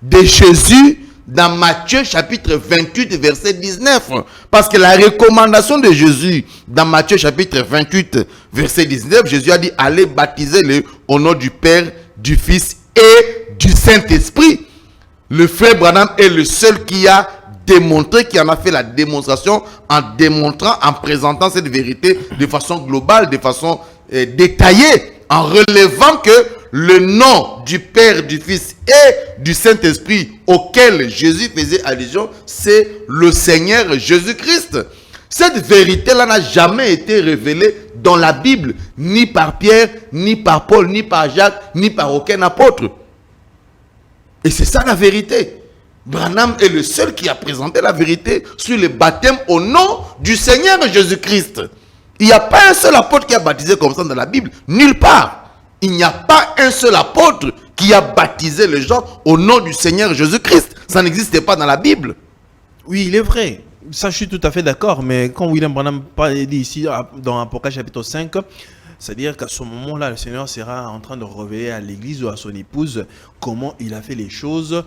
de Jésus dans Matthieu chapitre 28 verset 19. Parce que la recommandation de Jésus dans Matthieu chapitre 28 verset 19, Jésus a dit: allez baptiser-les au nom du Père, du Fils et du Saint-Esprit. Le frère Branham est le seul qui a démontré, qui en a fait la démonstration en démontrant, en présentant cette vérité de façon globale, de façon détaillée, en relevant que le nom du Père, du Fils et du Saint-Esprit auquel Jésus faisait allusion, c'est le Seigneur Jésus-Christ. Cette vérité-là n'a jamais été révélée dans la Bible, ni par Pierre, ni par Paul, ni par Jacques, ni par aucun apôtre. Et c'est ça la vérité. Branham est le seul qui a présenté la vérité sur le baptême au nom du Seigneur Jésus-Christ. Il n'y a pas un seul apôtre qui a baptisé comme ça dans la Bible. Nulle part. Il n'y a pas un seul apôtre qui a baptisé les gens au nom du Seigneur Jésus-Christ. Ça n'existait pas dans la Bible. Oui, il est vrai. Ça, je suis tout à fait d'accord. Mais quand William Branham dit ici dans Apocalypse chapitre 5, c'est-à-dire qu'à ce moment-là, le Seigneur sera en train de révéler à l'église ou à son épouse comment il a fait les choses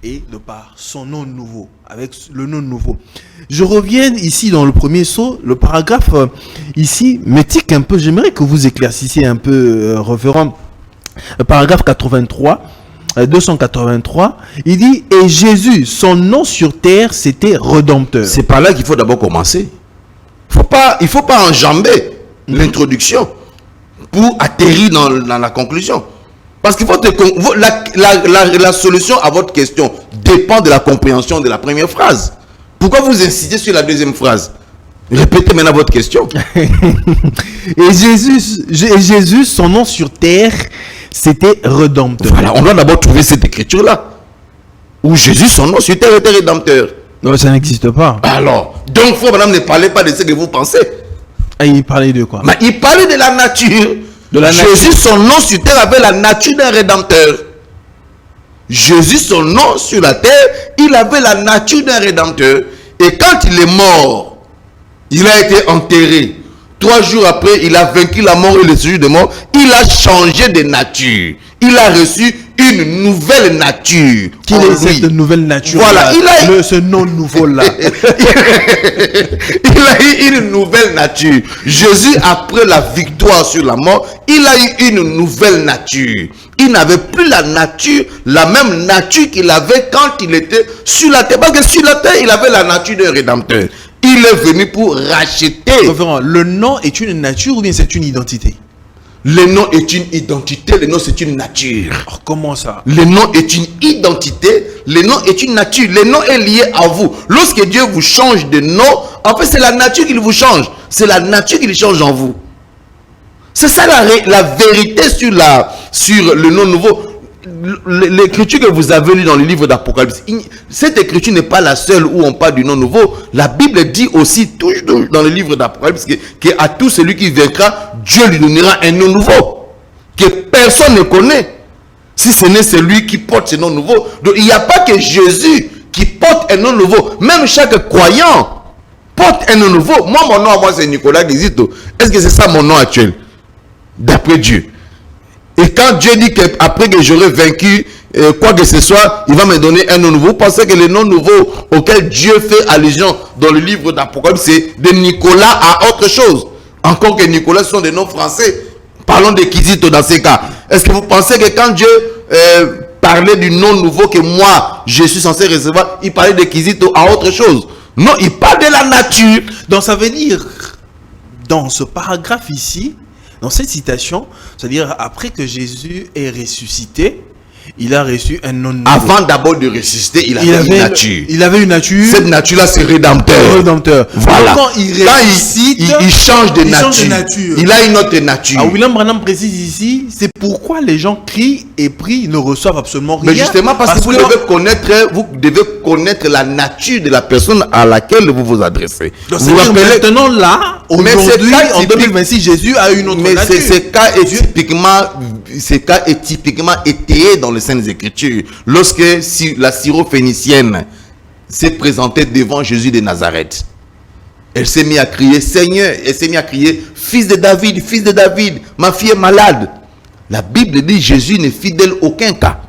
et de par son nom nouveau, avec le nom nouveau. Je reviens ici dans le premier saut, le paragraphe ici m'étique un peu. J'aimerais que vous éclaircissiez un peu, référent. Le paragraphe 283, il dit « Et Jésus, son nom sur terre, c'était Rédempteur. » C'est par là qu'il faut d'abord commencer. Il faut pas enjamber l'introduction pour atterrir dans la conclusion. Parce qu'il faut la solution à votre question dépend de la compréhension de la première phrase. Pourquoi vous insistez sur la deuxième phrase? Répétez maintenant votre question. Et Jésus, son nom sur terre, c'était Rédempteur. Voilà, on doit d'abord trouver cette écriture-là. Où Jésus, son nom sur terre, était Rédempteur. Non, ça n'existe pas. Alors, donc, frère, madame, ne parlez pas de ce que vous pensez. Ah, il parlait de quoi? Mais il parlait de la nature. Jésus, son nom sur terre, avait la nature d'un Rédempteur. Jésus, son nom sur la terre, il avait la nature d'un Rédempteur. Et quand il est mort, il a été enterré. 3 jours après, il a vaincu la mort et le séjour de mort. Il a changé de nature. Il a reçu une nouvelle nature. Quelle est cette nouvelle nature? Voilà, ce nom nouveau-là. Il a eu une nouvelle nature. Jésus, après la victoire sur la mort, il a eu une nouvelle nature. Il n'avait plus la même nature qu'il avait quand il était sur la terre. Parce que sur la terre, il avait la nature d'un Rédempteur. Il est venu pour racheter. Le nom est une nature ou bien c'est une identité? Le nom est une identité, le nom c'est une nature. Oh, comment ça? Le nom est une identité, le nom est une nature. Le nom est lié à vous. Lorsque Dieu vous change de nom, en fait c'est la nature qu'il vous change. C'est la nature qu'il change en vous. C'est ça la vérité sur le nom nouveau. L'écriture que vous avez lue dans le livre d'Apocalypse, cette écriture n'est pas la seule où on parle du nom nouveau. La Bible dit aussi, toujours dans le livre d'Apocalypse, qu'à tout celui qui vaincra, Dieu lui donnera un nom nouveau, que personne ne connaît, si ce n'est celui qui porte ce nom nouveau. Donc il n'y a pas que Jésus qui porte un nom nouveau. Même chaque croyant porte un nom nouveau. Moi, mon nom à moi, c'est Nicolas Gizito. Est-ce que c'est ça mon nom actuel? D'après Dieu. Et quand Dieu dit qu'après que j'aurai vaincu quoi que ce soit, il va me donner un nom nouveau. Vous pensez que le nom nouveau auquel Dieu fait allusion dans le livre d'Apocalypse, c'est de Nicolas à autre chose? Encore que Nicolas, ce sont des noms français. Parlons de Kizito dans ces cas. Est-ce que vous pensez que quand Dieu parlait du nom nouveau que moi, je suis censé recevoir, il parlait de Kizito à autre chose? Non, il parle de la nature. Donc ça veut dire, dans ce paragraphe ici, dans cette citation, c'est-à-dire après que Jésus est ressuscité, il a reçu un nom nouveau. Avant d'abord de ressusciter, il avait une nature. Il avait une nature. Cette nature-là, c'est Rédempteur. Donc, Voilà. quand il ressuscite, il change de nature. Il a une autre nature. William Branham précise ici, c'est pourquoi les gens crient et prient, ils ne reçoivent absolument rien. Mais justement parce que vous devez connaître la nature de la personne à laquelle vous vous adressez. Donc, vous rappelez maintenant là, aujourd'hui, en 2026, Jésus a une autre nature. Mais ce cas est typiquement étayé dans les Saintes Écritures. Lorsque la syrophénicienne s'est présentée devant Jésus de Nazareth, elle s'est mise à crier, Seigneur, elle s'est mise à crier, fils de David, ma fille est malade. La Bible dit Jésus ne fit d'elle aucun cas.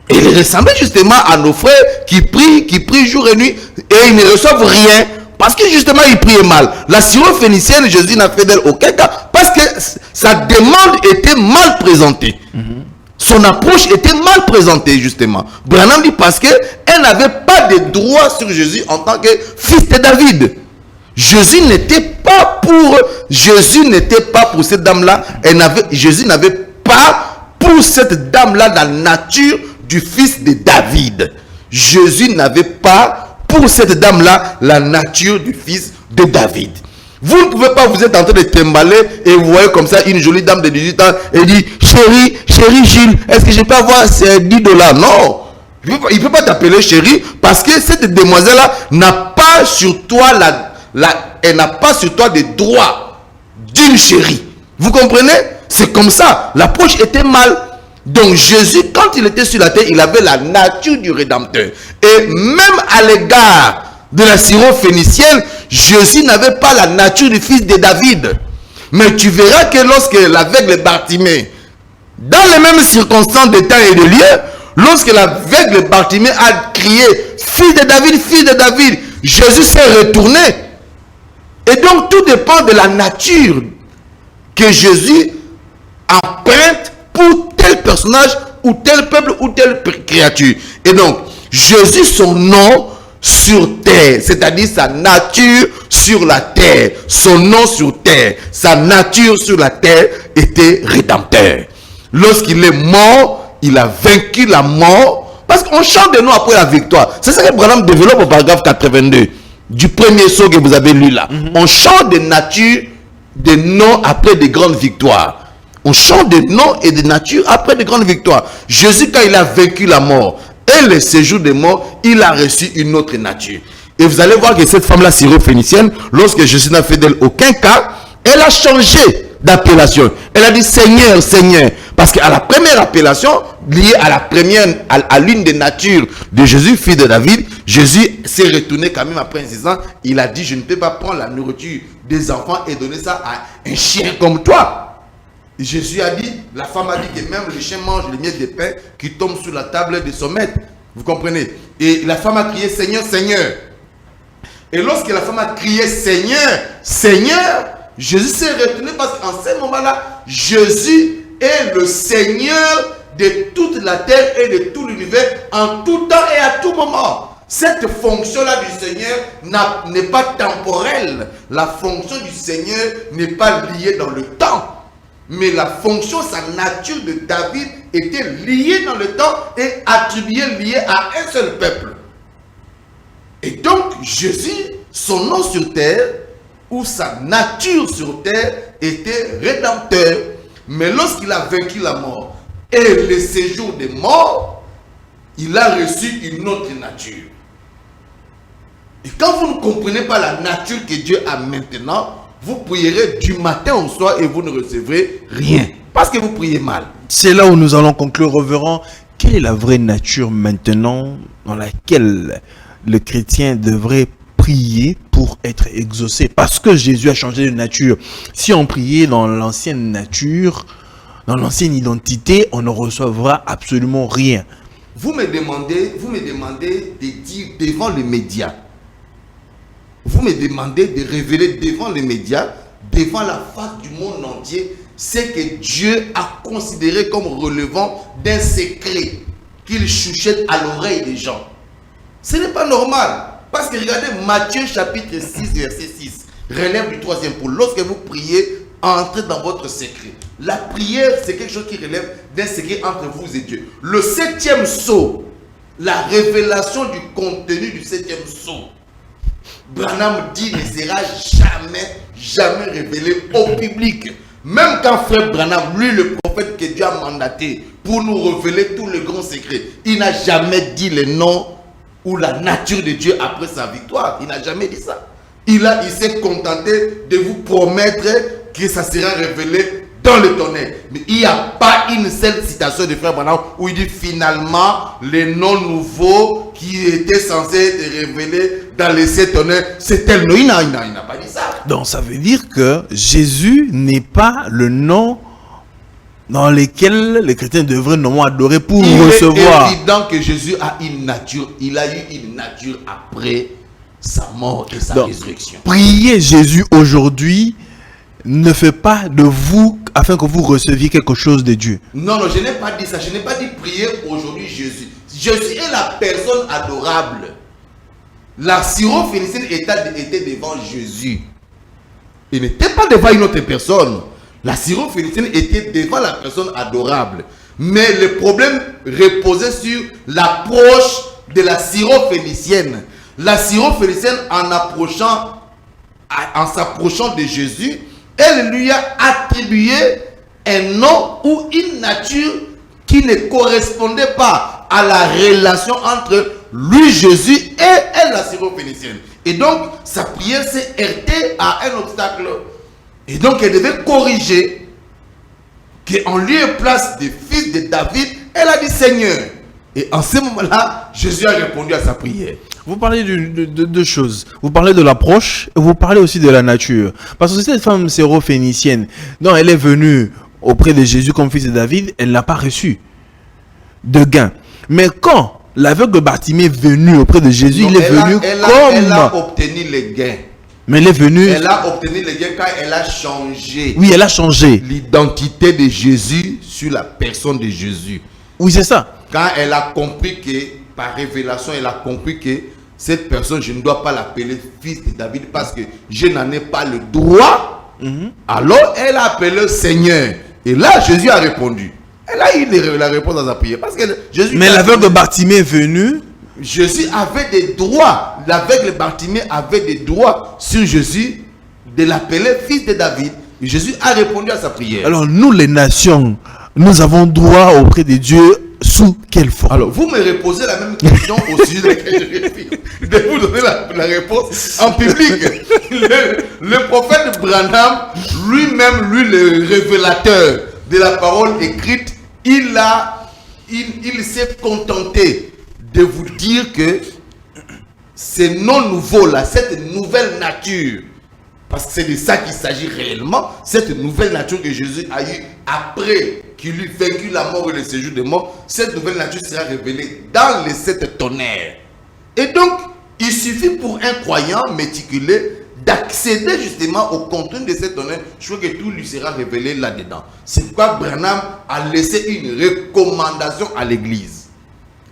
Et il ressemblait justement à nos frères qui prient jour et nuit et ils ne reçoivent rien parce que justement ils priaient mal. La syrophénicienne, Jésus n'a fait d'elle aucun cas parce que sa demande était mal présentée. Son approche était mal présentée justement. Branham dit parce qu'elle n'avait pas de droit sur Jésus en tant que fils de David. Jésus n'était pas pour cette dame-là. Jésus n'avait pas pour cette dame-là la nature du fils de David. Jésus n'avait pas pour cette dame-là la nature du fils de David. Vous ne pouvez pas, vous êtes en train de t'emballer et vous voyez comme ça une jolie dame de 18 ans et dit chérie Gilles, est-ce que je peux avoir ces 10 dollars? Non. Il ne peut pas t'appeler chérie parce que cette demoiselle-là n'a pas sur toi elle n'a pas sur toi des droits d'une chérie. Vous comprenez? C'est comme ça. L'approche était mal. Donc Jésus, quand il était sur la terre, il avait la nature du Rédempteur. Et même à l'égard de la syrophénicienne, Jésus n'avait pas la nature du fils de David. Mais tu verras que lorsque l'aveugle Bartimée, dans les mêmes circonstances de temps et de lieu, lorsque l'aveugle Bartimée a crié « Fils de David », Jésus s'est retourné. Et donc tout dépend de la nature que Jésus emprunte pour tel personnage ou tel peuple ou telle créature. Et donc Jésus, son nom sur terre, c'est-à-dire sa nature sur la terre, son nom sur terre, sa nature sur la terre était rédempteur. Lorsqu'il est mort, il a vaincu la mort, parce qu'on chante de nous après la victoire. C'est ça que Branham développe au paragraphe 82 du premier saut que vous avez lu là. On chante de nature, de noms après de grandes victoires. On chante de noms et de nature après de grandes victoires. Jésus, quand il a vaincu la mort et le séjour des morts, il a reçu une autre nature. Et vous allez voir que cette femme-là, syrophénicienne, lorsque Jésus n'a fait d'elle aucun cas, elle a changé d'appellation. Elle a dit Seigneur, Seigneur. Parce qu'à la première appellation, liée à l'une des natures de Jésus, fils de David, Jésus s'est retourné quand même après 6 ans. Il a dit, je ne peux pas prendre la nourriture des enfants et donner ça à un chien comme toi. Jésus a dit, la femme a dit que même le chien mange les miettes de pain qui tombent sur la table de son maître. Vous comprenez? Et la femme a crié Seigneur, Seigneur. Et lorsque la femme a crié Seigneur, Seigneur, Jésus s'est retourné parce qu'en ce moment-là, Jésus est le Seigneur de toute la terre et de tout l'univers en tout temps et à tout moment. Cette fonction-là du Seigneur n'est pas temporelle. La fonction du Seigneur n'est pas liée dans le temps. Mais la fonction, sa nature de David était liée dans le temps et attribuée, liée à un seul peuple. Et donc, Jésus, son nom sur terre, ou sa nature sur terre, était rédempteur. Mais lorsqu'il a vaincu la mort et le séjour des morts, il a reçu une autre nature. Et quand vous ne comprenez pas la nature que Dieu a maintenant, vous prierez du matin au soir et vous ne recevrez rien. Parce que vous priez mal. C'est là où nous allons conclure, révérend. Quelle est la vraie nature maintenant dans laquelle le chrétien devrait prier pour être exaucé? Parce que Jésus a changé de nature. Si on priait dans l'ancienne nature, dans l'ancienne identité, on ne recevra absolument rien. Vous me demandez de dire devant les médias. Vous me demandez de révéler devant les médias, devant la face du monde entier, ce que Dieu a considéré comme relevant d'un secret qu'il chuchote à l'oreille des gens. Ce n'est pas normal. Parce que regardez Matthieu chapitre 6 verset 6. Relève du 3e pôle. Lorsque vous priez, entrez dans votre secret. La prière, c'est quelque chose qui relève d'un secret entre vous et Dieu. Le 7e sceau, la révélation du contenu du 7e sceau, Branham dit ne sera jamais révélé au public. Même quand frère Branham, lui le prophète que Dieu a mandaté pour nous révéler tous les grands secrets, il n'a jamais dit le nom ou la nature de Dieu après sa victoire. Il n'a jamais dit ça. Il s'est contenté de vous promettre que ça sera révélé dans le tonnerre. Mais il n'y a pas une seule citation de frère Branham où il dit finalement les noms nouveaux qui étaient censés être révélés dans les 7 tonnerres, c'est tel nom. Il n'a pas dit ça. Donc ça veut dire que Jésus n'est pas le nom dans lequel les chrétiens devraient normalement adorer pour recevoir. Il est évident que Jésus a une nature. Il a eu une nature après sa mort et sa résurrection. Prier Jésus aujourd'hui ne fait pas de vous afin que vous receviez quelque chose de Dieu. Non, je n'ai pas dit ça. Je n'ai pas dit prier aujourd'hui Jésus. Jésus est la personne adorable. La syrophénicienne était devant Jésus. Il n'était pas devant une autre personne. La syrophénicienne était devant la personne adorable. Mais le problème reposait sur l'approche de la syrophénicienne. La syrophénicienne, en s'approchant de Jésus, elle lui a attribué un nom ou une nature qui ne correspondait pas à la relation entre lui, Jésus, et elle, la syrophénicienne. Et donc, sa prière s'est heurtée à un obstacle. Et donc, elle devait corriger qu'en lieu et place des fils de David, elle a dit Seigneur. Et en ce moment-là, Jésus a répondu à sa prière. Vous parlez de deux choses. Vous parlez de l'approche et vous parlez aussi de la nature. Parce que cette femme syrophénicienne, non, elle est venue auprès de Jésus comme fils de David, elle n'a pas reçu de gain. Mais quand l'aveugle Bartimée est venu auprès de Jésus, il est venu comme... Elle a obtenu les gains. Mais elle est venue... Elle a obtenu les gains quand elle a changé. Oui, elle a changé. L'identité de Jésus sur la personne de Jésus. Oui, c'est ça. Quand elle a compris que, par révélation, elle a compris que cette personne, je ne dois pas l'appeler fils de David parce que je n'en ai pas le droit. Alors, elle a appelé Seigneur. Et là, Jésus a répondu. Elle a eu la réponse à sa prière. Parce que Jésus. Mais l'aveugle Bartimée est venu. Jésus avait des droits. L'aveugle Bartimée avait des droits sur Jésus de l'appeler fils de David. Et Jésus a répondu à sa prière. Alors, nous, les nations, nous avons droit auprès de Dieu sous quelle forme? Alors, vous me reposez la même question au sujet de laquelle je réfléchis. De vous donner la réponse en public. Le prophète Branham, lui-même, lui, le révélateur de la parole écrite, il s'est contenté de vous dire que ces noms nouveaux-là, cette nouvelle nature, parce que c'est de ça qu'il s'agit réellement, cette nouvelle nature que Jésus a eue après qu'il eut vaincu la mort et le séjour des morts, cette nouvelle nature sera révélée dans les 7 tonnerres. Et donc, il suffit pour un croyant méticuleux d'accéder justement au contenu de cette tonnerre. Je crois que tout lui sera révélé là-dedans. C'est pourquoi Branham a laissé une recommandation à l'église.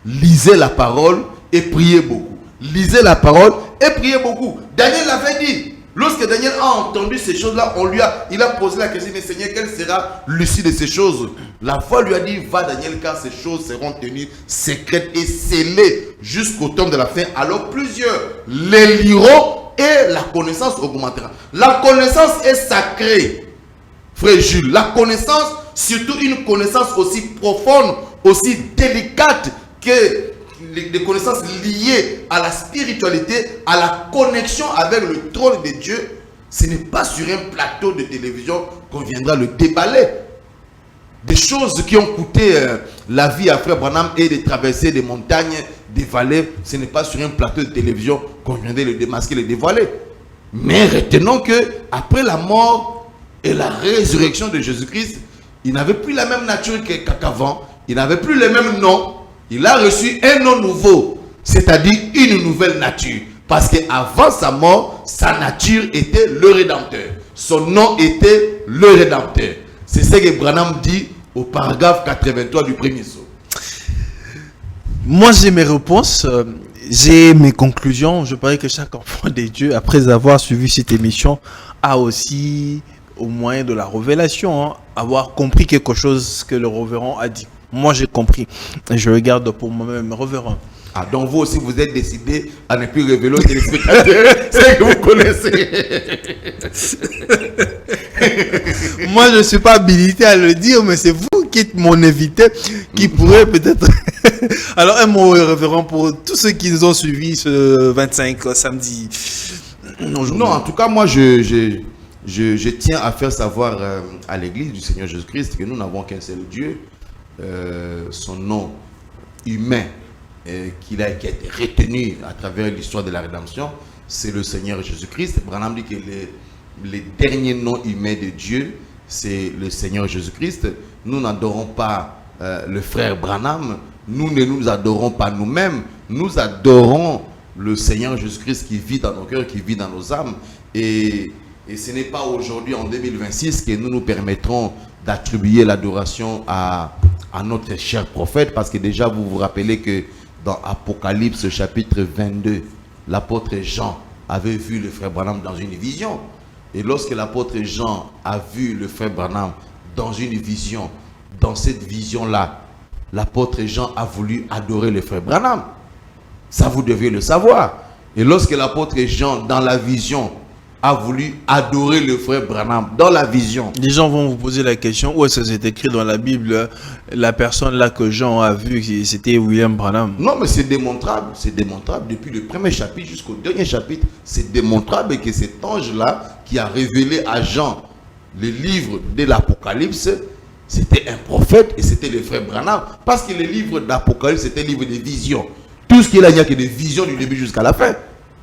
Lisez la parole et priez beaucoup. Lisez la parole et priez beaucoup. Daniel l'avait dit. Lorsque Daniel a entendu ces choses-là, il a posé la question, mais Seigneur, quelle sera l'issue de ces choses? La foi lui a dit, va Daniel, car ces choses seront tenues secrètes et scellées jusqu'au temps de la fin. Alors plusieurs les liront et la connaissance augmentera. La connaissance est sacrée, frère Jules. La connaissance, surtout une connaissance aussi profonde, aussi délicate que des connaissances liées à la spiritualité, à la connexion avec le trône de Dieu, ce n'est pas sur un plateau de télévision qu'on viendra le déballer. Des choses qui ont coûté la vie à Frère Branham et de traverser des montagnes, des vallées, ce n'est pas sur un plateau de télévision qu'on viendrait le démasquer, le dévoiler. Mais retenons que après la mort et la résurrection de Jésus-Christ, il n'avait plus la même nature qu'avant, il n'avait plus les mêmes noms. Il a reçu un nom nouveau, c'est-à-dire une nouvelle nature. Parce qu'avant sa mort, sa nature était le Rédempteur. Son nom était le Rédempteur. C'est ce que Branham dit au paragraphe 83 du premier saut. Moi, j'ai mes réponses, j'ai mes conclusions. Je parie que chaque enfant de Dieu, après avoir suivi cette émission, a aussi, au moyen de la révélation, avoir compris quelque chose que le révérend a dit. Moi, j'ai compris. Je regarde pour moi-même, révérend. Ah, donc vous aussi, vous êtes décidé à ne plus révéler aux téléspectateurs ce que vous connaissez. Moi, je ne suis pas habilité à le dire, mais c'est vous qui êtes mon invité, qui pourrait peut-être... Alors, un mot révérend pour tous ceux qui nous ont suivis ce 25 samedi. Non, en tout cas, moi, je tiens à faire savoir à l'église du Seigneur Jésus-Christ que nous n'avons qu'un seul Dieu. Son nom humain qui a été retenu à travers l'histoire de la rédemption, c'est le Seigneur Jésus-Christ. Branham dit que les derniers noms humains de Dieu, c'est le Seigneur Jésus-Christ. Nous n'adorons pas le frère Branham, nous ne nous adorons pas nous-mêmes, nous adorons le Seigneur Jésus-Christ qui vit dans nos cœurs, qui vit dans nos âmes. Et ce n'est pas aujourd'hui, en 2026, que nous nous permettrons d'attribuer l'adoration à notre cher prophète, parce que déjà vous vous rappelez que dans Apocalypse chapitre 22, l'apôtre Jean avait vu le frère Branham dans une vision. Et lorsque l'apôtre Jean a vu le frère Branham dans une vision, dans cette vision-là, l'apôtre Jean a voulu adorer le frère Branham. Ça, vous devez le savoir. Et lorsque l'apôtre Jean, dans la vision, a voulu adorer le frère Branham dans la vision. Les gens vont vous poser la question, où est-ce que c'est écrit dans la Bible, la personne là que Jean a vue, c'était William Branham? Non, mais c'est démontrable depuis le premier chapitre jusqu'au dernier chapitre. C'est démontrable que cet ange-là qui a révélé à Jean le livre de l'Apocalypse, c'était un prophète et c'était le frère Branham. Parce que le livre d'Apocalypse, c'était un livre de visions. Tout ce qu'il y a, il n'y a que des visions du début jusqu'à la fin.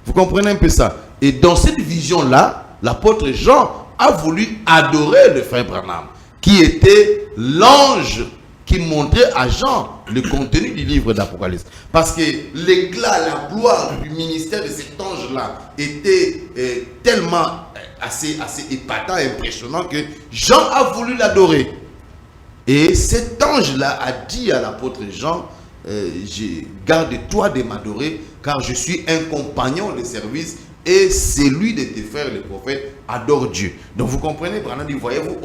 Vous comprenez un peu ça? Et dans cette vision-là, l'apôtre Jean a voulu adorer le frère Branham, qui était l'ange qui montrait à Jean le contenu du livre d'Apocalypse. Parce que l'éclat, la gloire du ministère de cet ange-là était tellement assez épatant, impressionnant que Jean a voulu l'adorer. Et cet ange-là a dit à l'apôtre Jean, garde-toi de m'adorer, car je suis un compagnon de service et celui de tes frères les prophètes adore Dieu. Donc vous comprenez, Branham dit, voyez-vous,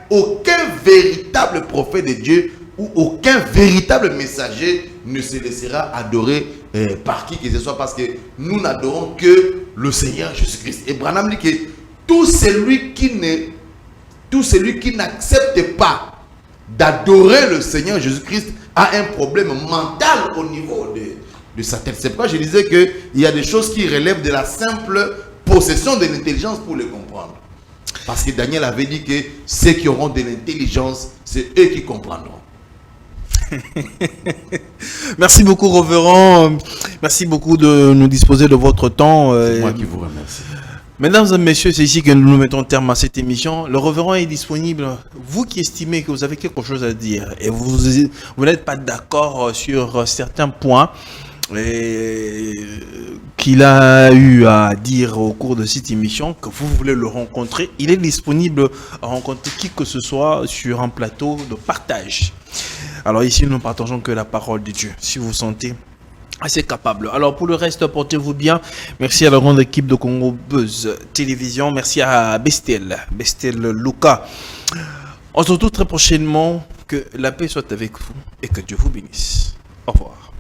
aucun véritable prophète de Dieu ou aucun véritable messager ne se laissera adorer par qui que ce soit, parce que nous n'adorons que le Seigneur Jésus-Christ. Et Branham dit que tout celui qui n'accepte pas d'adorer le Seigneur Jésus-Christ a un problème mental au niveau de sa tête. C'est pourquoi je disais qu'il y a des choses qui relèvent de la simple possession de l'intelligence pour les comprendre. Parce que Daniel avait dit que ceux qui auront de l'intelligence, c'est eux qui comprendront. Merci beaucoup, Révérend. Merci beaucoup de nous disposer de votre temps. C'est moi qui vous remercie. Mesdames et messieurs, c'est ici que nous mettons terme à cette émission. Le Révérend est disponible. Vous qui estimez que vous avez quelque chose à dire et vous n'êtes pas d'accord sur certains points qu'il a eu à dire au cours de cette émission, que vous voulez le rencontrer, il est disponible à rencontrer qui que ce soit sur un plateau de partage. Alors ici, nous ne partageons que la parole de Dieu. Si vous vous sentez assez capable. Alors pour le reste, portez-vous bien. Merci à la grande équipe de Congo Buzz Télévision. Merci à Bestel Luca. On se retrouve très prochainement. Que la paix soit avec vous et que Dieu vous bénisse. Au revoir.